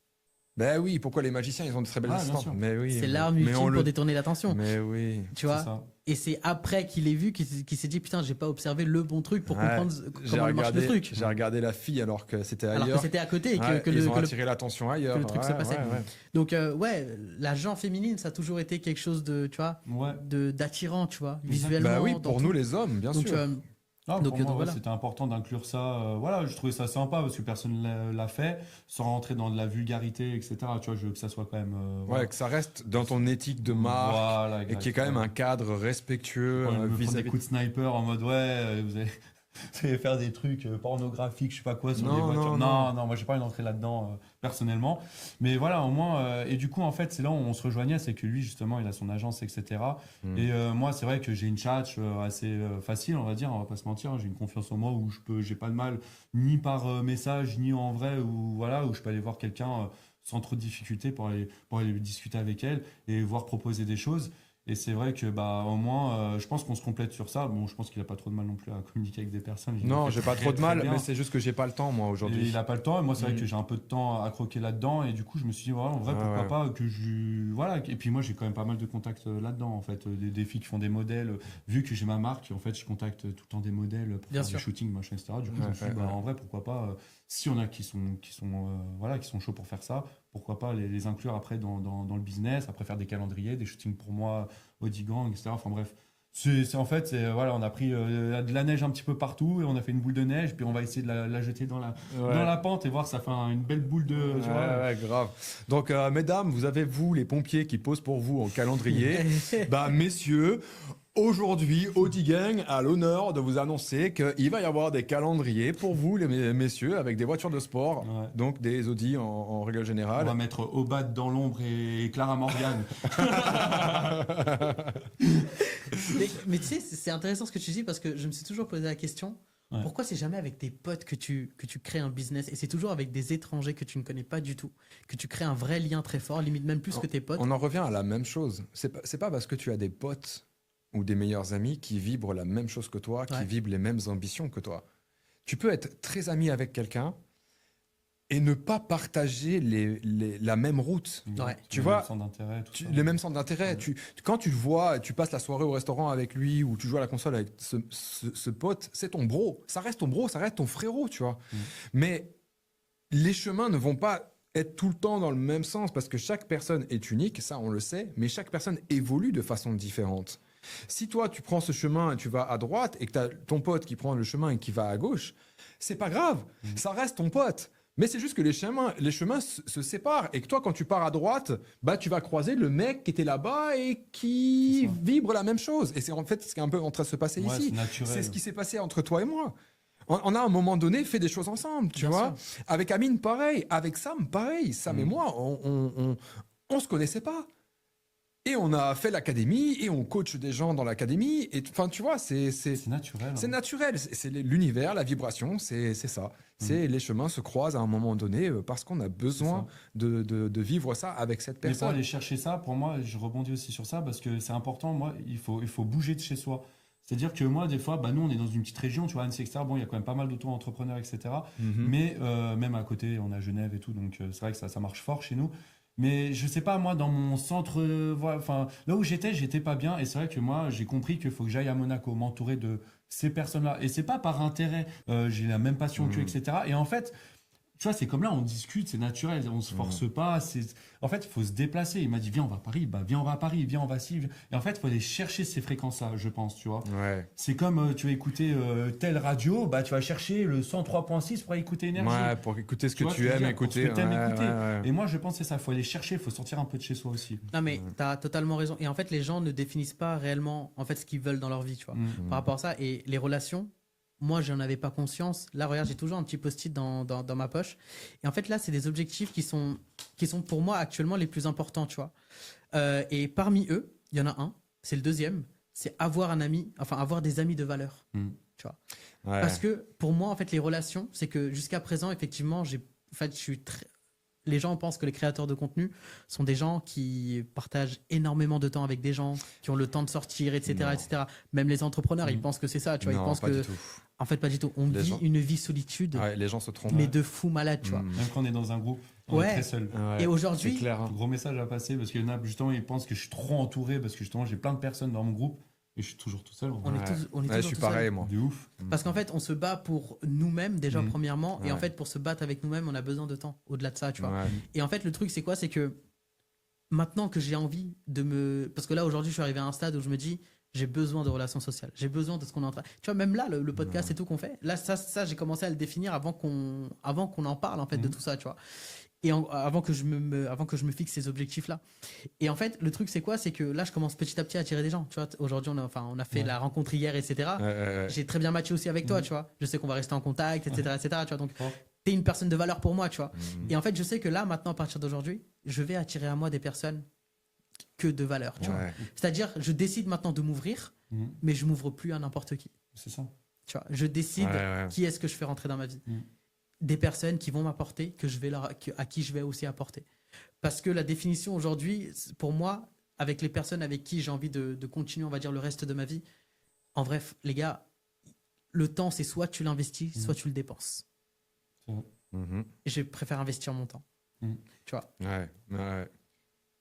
Ben oui, pourquoi les magiciens, ils ont de très belles Ah, bien assistantes. sûr. Mais oui. C'est l'arme mais ultime on pour le- détourner l'attention. Mais oui. Tu vois. C'est ça. Et c'est après qu'il ait vu qu'il s'est dit putain, j'ai pas observé le bon truc pour Ouais. comprendre comment marche le truc. J'ai regardé la fille alors que c'était Alors que ailleurs. c'était à côté et Ouais, que ils le, ont que le- attiré l'attention ailleurs. que le truc se Ouais, passait. ouais. Donc ouais, la gent féminine, ça a toujours été quelque chose de, tu vois, Ouais. d'attirant, tu vois, Exact. visuellement. Bah oui, dans pour tout. nous les hommes, bien Donc, sûr. Ah, Donc, pour moi, donc ouais, voilà. c'était important d'inclure ça. Voilà, je trouvais ça sympa parce que personne l'a fait, sans rentrer dans de la vulgarité, etc. Tu vois, je veux que ça soit quand même. Ouais, voilà. que ça reste dans ton éthique de marque Voilà, et qu'il y ait quand même un cadre respectueux me prendre des vis-à-vis. coups de sniper en mode ouais, vous allez faire des trucs pornographiques, je sais pas quoi, sur Non, des voitures. non. Non, moi j'ai pas envie d'entrer là-dedans personnellement. Mais voilà, au moins. Et du coup, en fait, c'est là où on se rejoignait, c'est que lui, justement, il a son agence, etc. Et moi, c'est vrai que j'ai une tchatch assez facile, on va dire, on va pas se mentir. J'ai une confiance en moi où j'ai pas de mal, ni par message, ni en vrai, où, voilà, où je peux aller voir quelqu'un sans trop de difficultés pour aller discuter avec elle et voir proposer des choses. Et c'est vrai que bah au moins, je pense qu'on se complète sur ça. Bon, je pense qu'il a pas trop de mal non plus à communiquer avec des personnes. Il le Non, fait j'ai pas très, trop de très mal, bien. mais c'est juste que j'ai pas le temps, moi, Et aujourd'hui. il a pas le temps. Et moi, c'est vrai Mm. que j'ai un peu de temps à croquer là-dedans. Et du coup, je me suis dit, voilà, en vrai, Ouais, pourquoi ouais. pas que je. Voilà. Et puis, moi, j'ai quand même pas mal de contacts là-dedans, en fait. Des filles qui font des modèles. Vu que j'ai ma marque, en fait, je contacte tout le temps des modèles pour Bien faire sûr. des shootings, machin, etc. Du coup, Ouais, je me suis dit, ouais, bah, ouais. en vrai, pourquoi pas. Si on a voilà, qui sont chauds pour faire ça, pourquoi pas les inclure après dans le business, après faire des calendriers, des shootings pour moi, Odigang, etc. Enfin, bref. En fait, voilà, on a pris de la neige un petit peu partout et on a fait une boule de neige, puis on va essayer de la jeter dans la pente et voir ça fait une belle boule de. Tu vois. Ouais, grave. Donc, mesdames, vous avez, vous, les pompiers qui posent pour vous en calendrier. Bah, messieurs, aujourd'hui, Audi Gang a l'honneur de vous annoncer qu'il va y avoir des calendriers pour vous, les messieurs, avec des voitures de sport, Ouais. donc des Audi en règle On générale. va mettre Obat dans l'ombre et Clara Morgan. Mais tu sais, c'est intéressant ce que tu dis parce que je me suis toujours posé la question. Ouais. Pourquoi c'est jamais avec tes potes que tu crées un business et c'est toujours avec des étrangers que tu ne connais pas du tout, que tu crées un vrai lien très fort, limite même plus que tes potes. On en revient à la même chose. C'est pas parce que tu as des potes ou des meilleurs amis qui vibrent la même chose que toi, qui Ouais. vibrent les mêmes ambitions que toi. Tu peux être très ami avec quelqu'un et ne pas partager la même route. Ouais. Tu Les vois, mêmes centres d'intérêt, tout ça. Les mêmes centres d'intérêt. Ouais. Quand tu le vois, tu passes la soirée au restaurant avec lui ou tu joues à la console avec ce pote, c'est ton bro. Ça reste ton bro, ça reste ton frérot, tu vois. Mm. Mais les chemins ne vont pas être tout le temps dans le même sens parce que chaque personne est unique, ça on le sait, mais chaque personne évolue de façon différente. Si toi tu prends ce chemin et tu vas à droite et que tu as ton pote qui prend le chemin et qui va à gauche, c'est pas grave, ça reste ton pote. Mais c'est juste que les chemins se séparent et que toi, quand tu pars à droite, bah, tu vas croiser le mec qui était là-bas et qui C'est ça. vibre la même chose. Et c'est en fait ce qui est un peu en train de se passer Ouais, ici. c'est naturel. C'est ce qui s'est passé entre toi et moi. On a à un moment donné fait des choses ensemble, tu Bien vois. Avec Amine, pareil. Avec Sam, pareil. Sam et Mm. moi, on se connaissait pas. Et on a fait l'académie et on coach des gens dans l'académie. Et enfin, tu vois, c'est naturel. c'est hein. naturel, c'est l'univers, la vibration, c'est ça. C'est les chemins se croisent à un moment donné parce qu'on a besoin de vivre ça avec cette Mais pour personne. aller chercher ça, pour moi, je rebondis aussi sur ça parce que c'est important. Moi, il faut bouger de chez soi. C'est-à-dire que moi, des fois, bah, nous, on est dans une petite région, tu vois, Annecy, etc. Bon, il y a quand même pas mal d'auto-entrepreneurs, etc. Mhm. Mais même à côté, on a Genève et tout, donc c'est vrai que ça marche fort chez nous. Mais je sais pas, moi, dans mon centre, voilà, enfin, là où j'étais pas bien. Et c'est vrai que moi, j'ai compris qu'il faut que j'aille à Monaco, m'entourer de ces personnes-là. Et c'est pas par intérêt, j'ai la même passion qu'eux, etc. Et en fait, tu vois, c'est comme là, on discute, c'est naturel, on se force pas. En fait, il faut se déplacer. Il m'a dit, viens, on va à Paris. Bah, viens, on va à Paris. Viens, on va ci. Et en fait, il faut aller chercher ces fréquences-là, je pense, tu vois. Ouais. C'est comme tu vas écouter telle radio, bah, tu vas chercher le 103.6 pour écouter Énergie. Ouais, pour écouter ce que vois tu ce que je veux aimes dire, pour ce écouter. que t'aimes Ouais, écouter. ouais, ouais. Et moi, je pense que c'est ça. Il faut aller chercher, il faut sortir un peu de chez soi aussi. Non mais t'as totalement raison. Et en fait, les gens ne définissent pas réellement en fait ce qu'ils veulent dans leur vie, tu vois. Par rapport à ça et les relations. Moi, j'en avais pas conscience. Là, regarde, j'ai toujours un petit post-it dans ma poche. Et en fait, là, c'est des objectifs qui sont pour moi actuellement les plus importants, tu vois. Et parmi eux, il y en a un, c'est le deuxième, c'est avoir un ami, enfin avoir des amis de valeur, tu vois. Ouais. Parce que pour moi, en fait, les relations, c'est que jusqu'à présent, effectivement, les gens pensent que les créateurs de contenu sont des gens qui partagent énormément de temps avec des gens, qui ont le temps de sortir, etc., Non. etc. Même les entrepreneurs, ils Mhm. pensent que c'est ça, tu vois. Ils Non, pensent pas que, du tout. en fait, pas du tout. On Les vit gens- une vie solitude, Ouais, les gens se trompent. mais de fou malade, tu vois. Mm. Même quand on est dans un groupe, on Ouais. est très seul. Ouais, Et aujourd'hui, c'est clair. hein. Gros message à passer parce qu'il y en a justement, ils pensent que je suis trop entouré parce que justement, j'ai plein de personnes dans mon groupe et je suis toujours tout seul. en on vrai. est tous, on est Ouais, je toujours suis tout seul. pareil, moi. De ouf. Parce qu'en fait, on se bat pour nous-mêmes, déjà, Mhm. premièrement. Et en Ouais. fait, pour se battre avec nous-mêmes, on a besoin de temps, au-delà de ça, tu vois. Ouais. Et en fait, le truc, c'est quoi? C'est que maintenant que j'ai envie de me. Parce que là, aujourd'hui, je suis arrivé à un stade où je me dis, j'ai besoin de relations sociales. J'ai besoin de ce qu'on est en train. Tu vois, même là, le podcast et tout qu'on fait, là, ça j'ai commencé à le définir avant qu'on en parle, en fait, de tout ça, tu vois. Et avant que je me fixe ces objectifs-là. Et en fait, le truc, c'est quoi? C'est que là, je commence petit à petit à attirer des gens. Tu vois, aujourd'hui, on a fait Ouais. la rencontre hier, etc. Ouais. J'ai très bien matché aussi avec toi, Mhm. tu vois. Je sais qu'on va rester en contact, etc., etc. Tu vois, donc Fort. t'es une personne de valeur pour moi, tu vois. Mhm. Et en fait, je sais que là, maintenant, à partir d'aujourd'hui, je vais attirer à moi des personnes que de valeur, tu vois. Ouais. C'est-à-dire, je décide maintenant de m'ouvrir, Mhm. mais je m'ouvre plus à n'importe qui. C'est ça. Tu vois, je décide Ouais. qui est-ce que je fais rentrer dans ma vie. Mhm. Des personnes qui vont m'apporter, à qui je vais aussi apporter. Parce que la définition aujourd'hui, pour moi, avec les personnes avec qui j'ai envie de continuer, on va dire, le reste de ma vie. En bref, les gars, le temps, c'est soit tu l'investis, soit tu le dépenses. Mhm. Et je préfère investir mon temps. Tu vois. Ouais.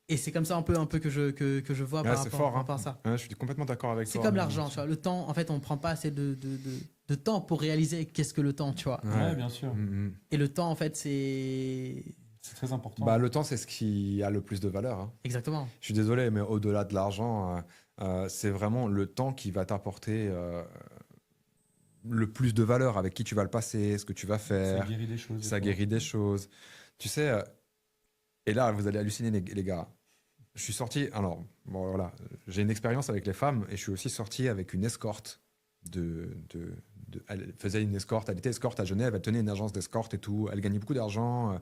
Et c'est comme ça un peu que je vois par c'est rapport, fort, par ça. Ouais, je suis complètement d'accord avec toi. C'est comme l'argent, tu vois. Le temps, en fait, on ne prend pas assez de temps pour réaliser qu'est-ce que le temps, tu vois. Ouais, bien sûr. Mhm. Et le temps, en fait, c'est... C'est très important. Bah, le temps, c'est ce qui a le plus de valeur. Hein. Exactement. Je suis désolé, mais au-delà de l'argent, c'est vraiment le temps qui va t'apporter le plus de valeur, avec qui tu vas le passer, ce que tu vas faire. Ça guérit des choses. Ça guérit des choses. Tu sais, et là, vous allez halluciner, les gars. Je suis sorti, alors, bon, voilà, j'ai une expérience avec les femmes et je suis aussi sorti avec une escorte elle faisait une escorte, elle était escorte à Genève, elle tenait une agence d'escorte et tout, elle gagnait beaucoup d'argent,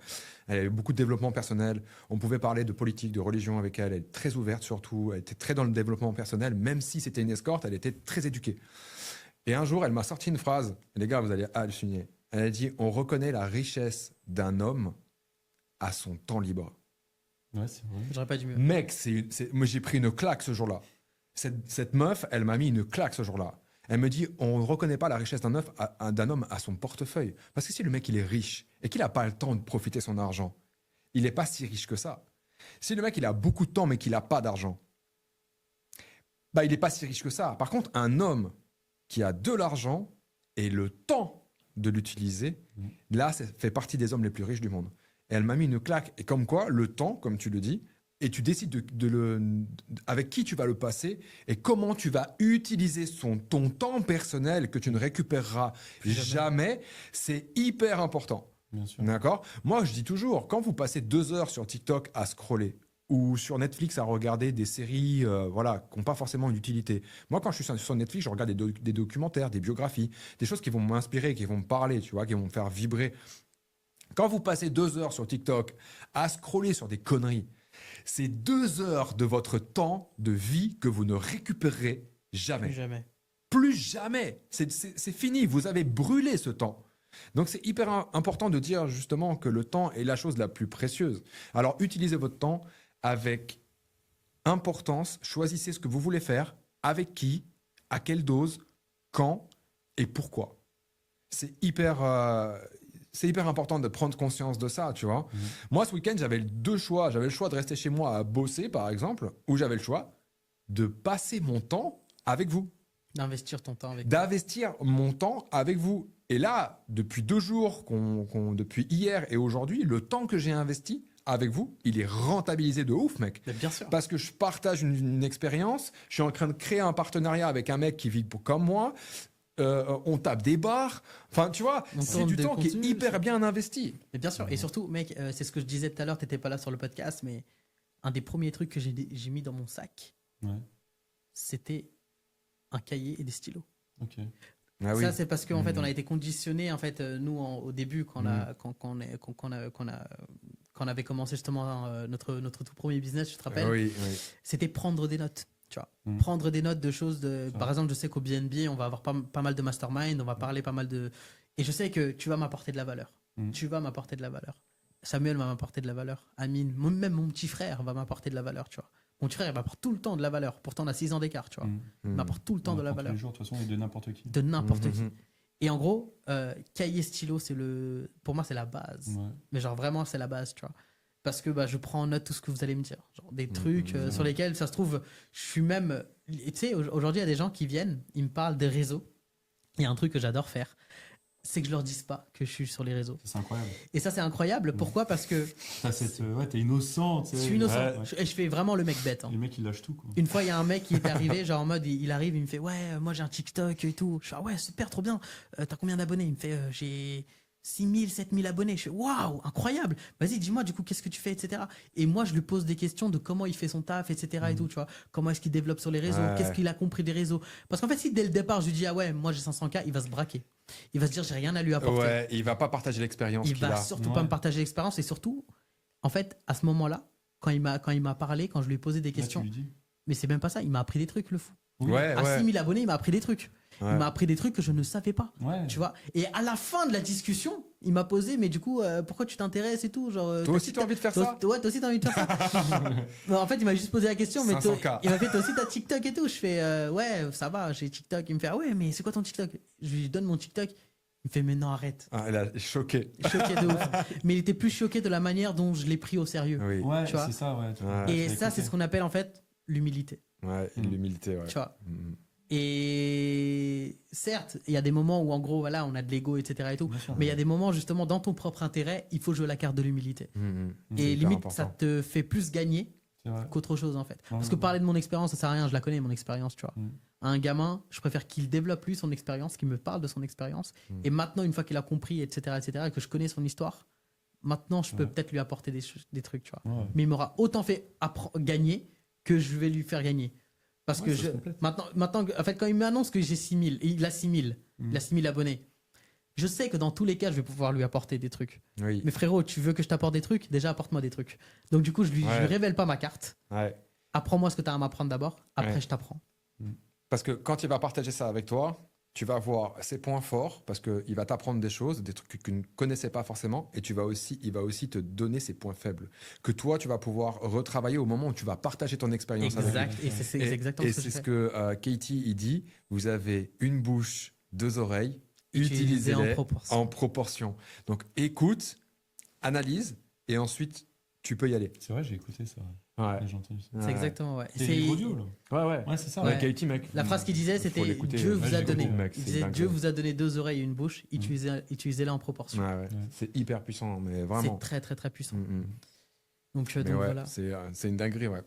elle avait beaucoup de développement personnel, on pouvait parler de politique, de religion avec elle, elle était très ouverte surtout, elle était très dans le développement personnel, même si c'était une escorte, elle était très éduquée. Et un jour, elle m'a sorti une phrase, les gars, vous allez halluciner, elle a dit, on reconnaît la richesse d'un homme à son temps libre. Ouais, c'est vrai. J'aurais pas dû mieux. Mec, moi j'ai pris une claque ce jour-là. Cette meuf, elle m'a mis une claque ce jour-là. Elle me dit, on ne reconnaît pas la richesse d'un homme à son portefeuille. Parce que si le mec, il est riche et qu'il n'a pas le temps de profiter de son argent, il n'est pas si riche que ça. Si le mec, il a beaucoup de temps mais qu'il n'a pas d'argent, bah, il n'est pas si riche que ça. Par contre, un homme qui a de l'argent et le temps de l'utiliser, là, ça fait partie des hommes les plus riches du monde. Et elle m'a mis une claque. Et comme quoi, le temps, comme tu le dis, et tu décides avec qui tu vas le passer et comment tu vas utiliser ton temps personnel que tu ne récupéreras jamais, c'est hyper important. Bien sûr. D'accord ? Moi, je dis toujours, quand vous passez 2 heures sur TikTok à scroller ou sur Netflix à regarder des séries voilà, qui n'ont pas forcément d'utilité. Moi, quand je suis sur Netflix, je regarde des documentaires, des biographies, des choses qui vont m'inspirer, qui vont me parler, tu vois, qui vont me faire vibrer. Quand vous passez 2 heures sur TikTok à scroller sur des conneries, c'est 2 heures de votre temps de vie que vous ne récupérerez jamais. Plus jamais. Plus jamais. C'est fini. Vous avez brûlé ce temps. Donc, c'est hyper important de dire justement que le temps est la chose la plus précieuse. Alors, utilisez votre temps avec importance. Choisissez ce que vous voulez faire, avec qui, à quelle dose, quand et pourquoi. C'est hyper important de prendre conscience de ça, tu vois. Moi, ce week-end, j'avais 2 choix. J'avais le choix de rester chez moi à bosser, par exemple, ou j'avais le choix de passer mon temps avec vous. D'investir ton temps avec. D'investir mon temps avec vous. Et là, depuis 2 jours, depuis hier et aujourd'hui, le temps que j'ai investi avec vous, il est rentabilisé de ouf, mec. Mais bien sûr. Parce que je partage une expérience, je suis en train de créer un partenariat avec un mec qui vit comme moi, on tape des barres, enfin tu vois, On c'est tourne du des temps qui est contenus, hyper bien investi. Mais bien sûr. Et surtout, mec, c'est ce que je disais tout à l'heure, t'étais pas là sur le podcast, mais un des premiers trucs que j'ai mis dans mon sac, Ouais. c'était un cahier et des stylos. Ok. Ah oui. Ça, c'est parce qu'en fait, on a été conditionné, en fait, nous, au début, quand on avait commencé justement notre tout premier business, je te rappelle, Oui. c'était prendre des notes. Tu vois, Mm. prendre des notes de choses. Par exemple, je sais qu'au BNB, on va avoir pas mal de mastermind, on va parler pas mal de. Et je sais que tu vas m'apporter de la valeur. Mm. Tu vas m'apporter de la valeur. Samuel va m'apporter de la valeur. Amine, même mon petit frère va m'apporter de la valeur, tu vois. Mon petit frère, il m'apporte tout le temps de la valeur. Pourtant, on a 6 ans d'écart, tu vois. Il m'apporte tout le temps de la valeur. Tous les jours, de toute façon, et de n'importe qui. De n'importe qui. Et en gros, cahier stylo, pour moi, c'est la base. Ouais. Mais genre, vraiment, c'est la base, tu vois. Parce que je prends en note tout ce que vous allez me dire. Genre, des trucs sur lesquels, ça se trouve, je suis même. Tu sais, aujourd'hui, il y a des gens qui viennent, ils me parlent des réseaux. Il y a un truc que j'adore faire, c'est que je leur dise pas que je suis sur les réseaux. C'est incroyable. Et ça, c'est incroyable. Pourquoi ? Parce que T'es innocent. je suis innocent. Ouais. Je fais vraiment le mec bête. Hein. Le mec, il lâche tout, quoi. Une fois, il y a un mec qui est arrivé, genre en mode, il arrive, il me fait, ouais, moi j'ai un TikTok et tout. Je fais, ah ouais, super, trop bien. T'as combien d'abonnés ? Il me fait, j'ai 6000, 7000 abonnés. Je fais, waouh, incroyable. Vas-y, dis-moi, du coup, qu'est-ce que tu fais, etc. Et moi, je lui pose des questions de comment il fait son taf, etc. et tout, tu vois. Comment est-ce qu'il développe sur les réseaux ? Ouais. Qu'est-ce qu'il a compris des réseaux ? Parce qu'en fait, si dès le départ, je lui dis, ah ouais, moi j'ai 500K, il va se braquer. Il va se dire, j'ai rien à lui apporter. Ouais, il va pas partager l'expérience Il qu'il va a. surtout pas me partager l'expérience. Et surtout, en fait, à ce moment-là, quand il m'a parlé, quand je lui ai posé des questions, Là, tu lui dis. mais c'est même pas ça, il m'a appris des trucs, le fou. Oui. Ouais, À 6000 abonnés, il m'a appris des trucs. Ouais. Il m'a appris des trucs que je ne savais pas. Ouais. Tu vois. Et à la fin de la discussion, il m'a posé, mais du coup, pourquoi tu t'intéresses et tout, genre. Toi aussi, tu as envie de faire ça? Ouais, toi aussi, t'as envie de faire ça. Non, en fait, il m'a juste posé la question, mais 500K. il m'a fait, toi aussi, t'as TikTok et tout. Je fais, ouais, ça va, j'ai TikTok. Il me fait, ah ouais, mais c'est quoi ton TikTok? Je lui donne mon TikTok. Il me fait, mais non, arrête. Ah, elle a choqué. Choqué de ouf. Mais il était plus choqué de la manière dont je l'ai pris au sérieux. Oui. Ouais, Tu vois. c'est ça, ouais. Ouais. Et Je l'ai ça, c'est écouté. ce qu'on appelle en fait l'humilité. Ouais, l'humilité, ouais. Tu vois. Mm. Et certes, il y a des moments où en gros, voilà, on a de l'ego, etc. et tout. Bien sûr. Mais il y a des moments justement dans ton propre intérêt, il faut jouer la carte de l'humilité. C'est Et hyper limite, important. ça te fait plus gagner C'est vrai. qu'autre chose en fait. Parce Ouais. que parler de mon expérience, ça sert à rien, je la connais, mon expérience, tu vois. Mm. Un gamin, je préfère qu'il développe lui son expérience, qu'il me parle de son expérience. Et maintenant, une fois qu'il a compris, etc., et que je connais son histoire, maintenant, je peux Ouais. peut-être lui apporter des trucs, tu vois. Ouais. Mais il m'aura autant fait gagner que je vais lui faire gagner. Parce Ouais, que ça se complète. maintenant, en fait, quand il m'annonce que j'ai 6000, et il a 6000, Mm. il a 6000 abonnés, je sais que dans tous les cas, je vais pouvoir lui apporter des trucs. Oui. Mais frérot, tu veux que je t'apporte des trucs? Déjà, apporte-moi des trucs. Donc, du coup, je lui Ouais. révèle pas ma carte. Ouais. Apprends-moi ce que tu as à m'apprendre d'abord. Après, Ouais. je t'apprends. Parce que quand il va partager ça avec toi, tu vas voir ses points forts parce qu'il va t'apprendre des choses, des trucs que tu ne connaissais pas forcément, et il va aussi te donner ses points faibles que toi, tu vas pouvoir retravailler au moment où tu vas partager ton expérience avec lui. Exact. Et c'est Et, exactement et ce que c'est je ce fais. que Katie il dit, vous avez une bouche, deux oreilles, Utilisez en utilisez-les proportion. en proportion. Donc écoute, analyse, et ensuite tu peux y aller. C'est vrai, j'ai écouté ça. Ouais. J'ai entendu ça. C'est exactement, ouais. C'est les livres audio, là. Ouais. Ouais, c'est ça. Ouais. Ouais. Katie, mec. La phrase qu'il disait, Faut c'était l'écouter. Dieu Moi, vous a j'ai donné. écouté, mec, Il c'est disait dingue. Dieu vous a donné deux oreilles et une bouche. Utilisez-les en proportion. Ouais, ouais. C'est hyper puissant, mais vraiment. C'est très, très, très puissant. Mm, mm. Donc, Mais donc ouais, voilà. c'est une dinguerie, ouais.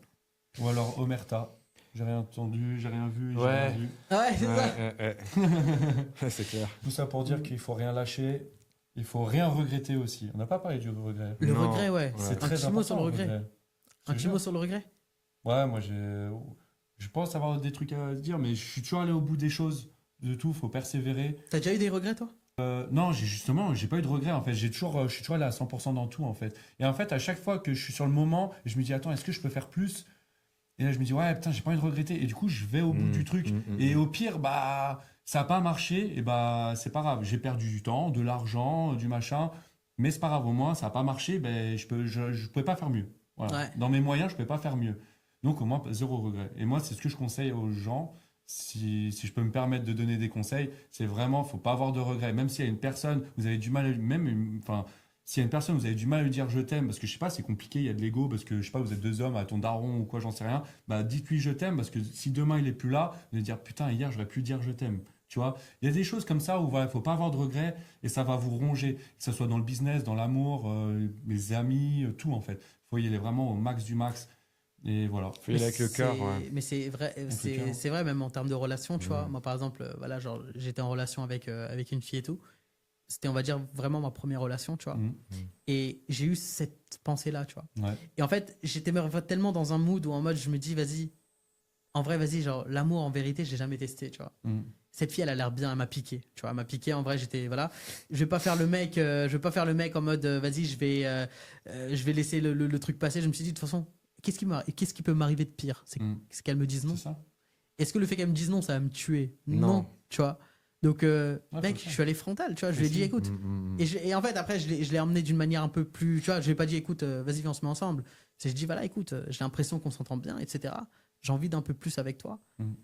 Ou alors Omerta. J'ai rien entendu, j'ai rien vu, j'ai Ouais. rien vu. Ah ouais, c'est ça. Ouais, c'est clair. Tout ça pour dire qu'il faut rien lâcher. Il faut rien regretter aussi. On n'a pas parlé du regret. Le Non. regret, ouais. Ouais. C'est Un très petit mot sur le important, regret. Un petit mot sur le regret. Ouais, moi je pense avoir des trucs à dire, mais je suis toujours allé au bout des choses. De tout, faut persévérer. T'as déjà eu des regrets, toi? Non, j'ai pas eu de regrets en fait. Je suis toujours allé à 100% dans tout en fait. Et en fait, à chaque fois que je suis sur le moment, je me dis attends, est-ce que je peux faire plus? Et là, je me dis ouais, putain, j'ai pas envie de regretter. Et du coup, je vais au bout du truc. Et au pire, bah, ça a pas marché. Et bah, c'est pas grave. J'ai perdu du temps, de l'argent, du machin. Mais c'est pas grave. Au moins, ça a pas marché. Ben, je pouvais pas faire mieux. Voilà. Ouais. Dans mes moyens, je pouvais pas faire mieux. Donc, au moins, zéro regret. Et moi, c'est ce que je conseille aux gens. Si je peux me permettre de donner des conseils, c'est vraiment, faut pas avoir de regrets. Même s'il y a une personne, vous avez du mal, enfin, s'il y a une personne, vous avez du mal à lui dire je t'aime, parce que je sais pas, c'est compliqué, il y a de l'ego, parce que je sais pas, vous êtes deux hommes à ton daron ou quoi, j'en sais rien, bah dites-lui je t'aime, parce que si demain il est plus là, vous allez dire putain, hier j'aurais pu dire je t'aime. Tu vois, il y a des choses comme ça où voilà, faut pas avoir de regrets et ça va vous ronger, que ce soit dans le business, dans l'amour, les amis, tout en fait. Faut y aller vraiment au max du max. Et voilà. Faut y aller avec le cœur, ouais. Mais c'est vrai, le cœur. c'est vrai même en termes de relation, tu vois. Mhm. Moi, par exemple, voilà, genre, j'étais en relation avec une fille et tout. C'était, on va dire, vraiment ma première relation, tu vois. Mhm. Et j'ai eu cette pensée-là, tu vois. Ouais. Et en fait, j'étais tellement dans un mood où en mode, je me dis, vas-y, en vrai, vas-y, genre, l'amour, en vérité, je l'ai jamais testé, tu vois. Mhm. Cette fille, elle a l'air bien, elle m'a piqué, tu vois. Elle m'a piqué, en vrai, j'étais, voilà. Je vais pas faire le mec, en mode, vas-y, je vais laisser le truc passer. Je me suis dit, de toute façon, qu'est-ce qui peut m'arriver de pire? Mhm. C'est qu'elle me dise non. C'est ça. Est-ce que le fait qu'elle me dise non, ça va me tuer? Non. Tu vois. Donc, mec, faut ça. je suis allé frontal, tu vois. Je lui ai dit, Si. écoute. Et en fait, après, je l'ai emmené d'une manière un peu plus. Tu vois, je lui ai pas dit, écoute, vas-y, viens, on se met ensemble. Je dis, voilà, écoute, j'ai l'impression qu'on s'entend bien, etc. J'ai envie d'un peu plus avec toi. Mhm.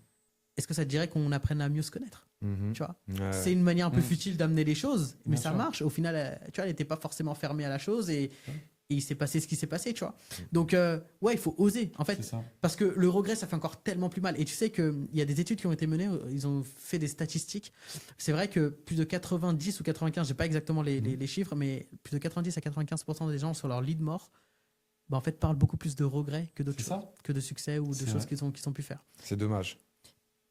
Est-ce que ça te dirait qu'on apprenne à mieux se connaître? Tu vois. Ouais. C'est une manière un peu Mhm. futile d'amener les choses, mais Bien ça sûr. marche. Au final, tu vois, elle n'était pas forcément fermée à la chose et il s'est passé ce qui s'est passé, tu vois. Donc, ouais, il faut oser, en fait. C'est ça. Parce que le regret, ça fait encore tellement plus mal. Et tu sais qu'il y a des études qui ont été menées, ils ont fait des statistiques. C'est vrai que plus de 90 ou 95, je n'ai pas exactement les chiffres, mais plus de 90 à 95% des gens sur leur lit de mort, bah, en fait, parlent beaucoup plus de regrets que d'autres C'est choses, ça. que de succès ou de C'est choses vrai. qu'ils ont pu faire. C'est dommage.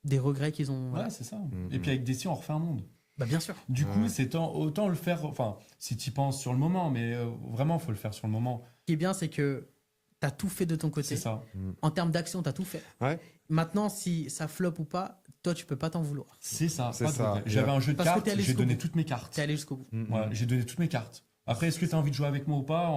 Des regrets qu'ils ont. Ouais, Voilà. c'est ça. Mhm. Et puis avec des si, on refait un monde. Bah, bien sûr. Du coup, Ouais. c'est autant le faire, enfin, si tu y penses sur le moment, mais vraiment, faut le faire sur le moment. Ce qui est bien, c'est que tu as tout fait de ton côté. C'est ça. En termes d'action, tu as tout fait. Ouais. Maintenant, si ça floppe ou pas, toi, tu peux pas t'en vouloir. C'est ça. C'est pas de ça. regret. J'avais un jeu de Parce que cartes, t'es allé j'ai jusqu'au donné bout. toutes mes cartes. Tu es allé jusqu'au bout. Voilà, j'ai donné toutes mes cartes. Après, est-ce que tu as envie de jouer avec moi ou pas?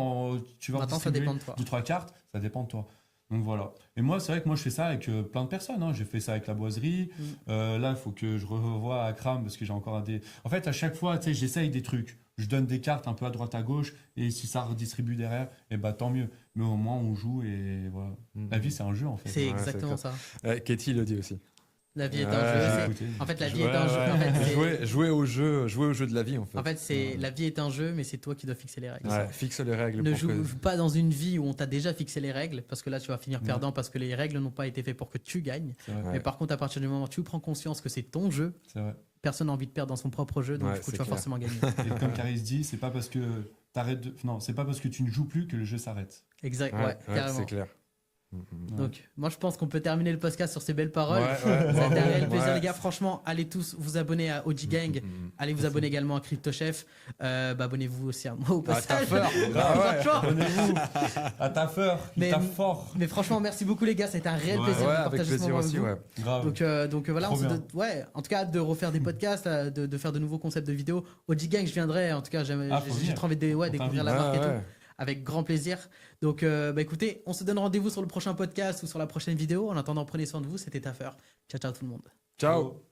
Tu vas Maintenant, ça distribuer dépend de toi. 2-3 cartes, ça dépend de toi. Donc voilà. Et moi, c'est vrai que moi, je fais ça avec plein de personnes, hein. J'ai fait ça avec la boiserie. Là, il faut que je revoie à Kram parce que j'ai encore des. En fait, à chaque fois, tu sais, j'essaye des trucs. Je donne des cartes un peu à droite à gauche et si ça redistribue derrière, et bah tant mieux. Mais au moins, on joue et voilà. La vie, c'est un jeu en fait. C'est Ouais, exactement ça. Katie le dit aussi. La vie est un Ouais, jeu. j'ai c'est- écouté. En fait, la vie Ouais, est un jeu. ouais. En fait, c'est- Jouer au jeu de la vie, en fait. en fait, c'est la vie est un jeu, mais c'est toi qui dois fixer les règles. Ouais, fixe les règles. Ne pour que- joue pas dans une vie où on t'a déjà fixé les règles, parce que là, tu vas finir Ouais. perdant parce que les règles n'ont pas été faites pour que tu gagnes. C'est vrai. Ouais. Mais par contre, à partir du moment où tu prends conscience que c'est ton jeu, C'est vrai. personne n'a envie de perdre dans son propre jeu, donc Ouais, du coup, c'est tu vas clair. forcément gagner. Et comme Caris dit, c'est pas parce que t'arrêtes de. Non, c'est pas parce que tu ne joues plus que le jeu s'arrête. Exact, Ouais, ouais, carrément. c'est clair. Donc, moi, je pense qu'on peut terminer le podcast sur ces belles paroles. Ouais, Ça a été un réel plaisir, ouais. les gars. Franchement, allez tous vous abonner à OG Gang. Allez vous abonner également à CryptoChef. Abonnez-vous aussi à moi au Ah, passage. Taffer. Ah ouais. Franchement. Abonnez-vous à ta feur, Mais- il tape fort. Mais franchement, merci beaucoup, les gars. Ça a été un réel Ouais, plaisir Ouais, de avec partager ce plaisir moment aussi, avec vous. ouais. Grave. Donc voilà, Trop bien. ouais, en tout cas, hâte de refaire des podcasts, de faire de nouveaux concepts de vidéos. OG Gang, je viendrai. En tout cas, Faut j'ai venir. trop envie de On découvrir t'invite. la marque et Ouais, tout. Avec grand plaisir. Donc, écoutez, on se donne rendez-vous sur le prochain podcast ou sur la prochaine vidéo. En attendant, prenez soin de vous. C'était Taffer. Ciao, ciao tout le monde. Ciao.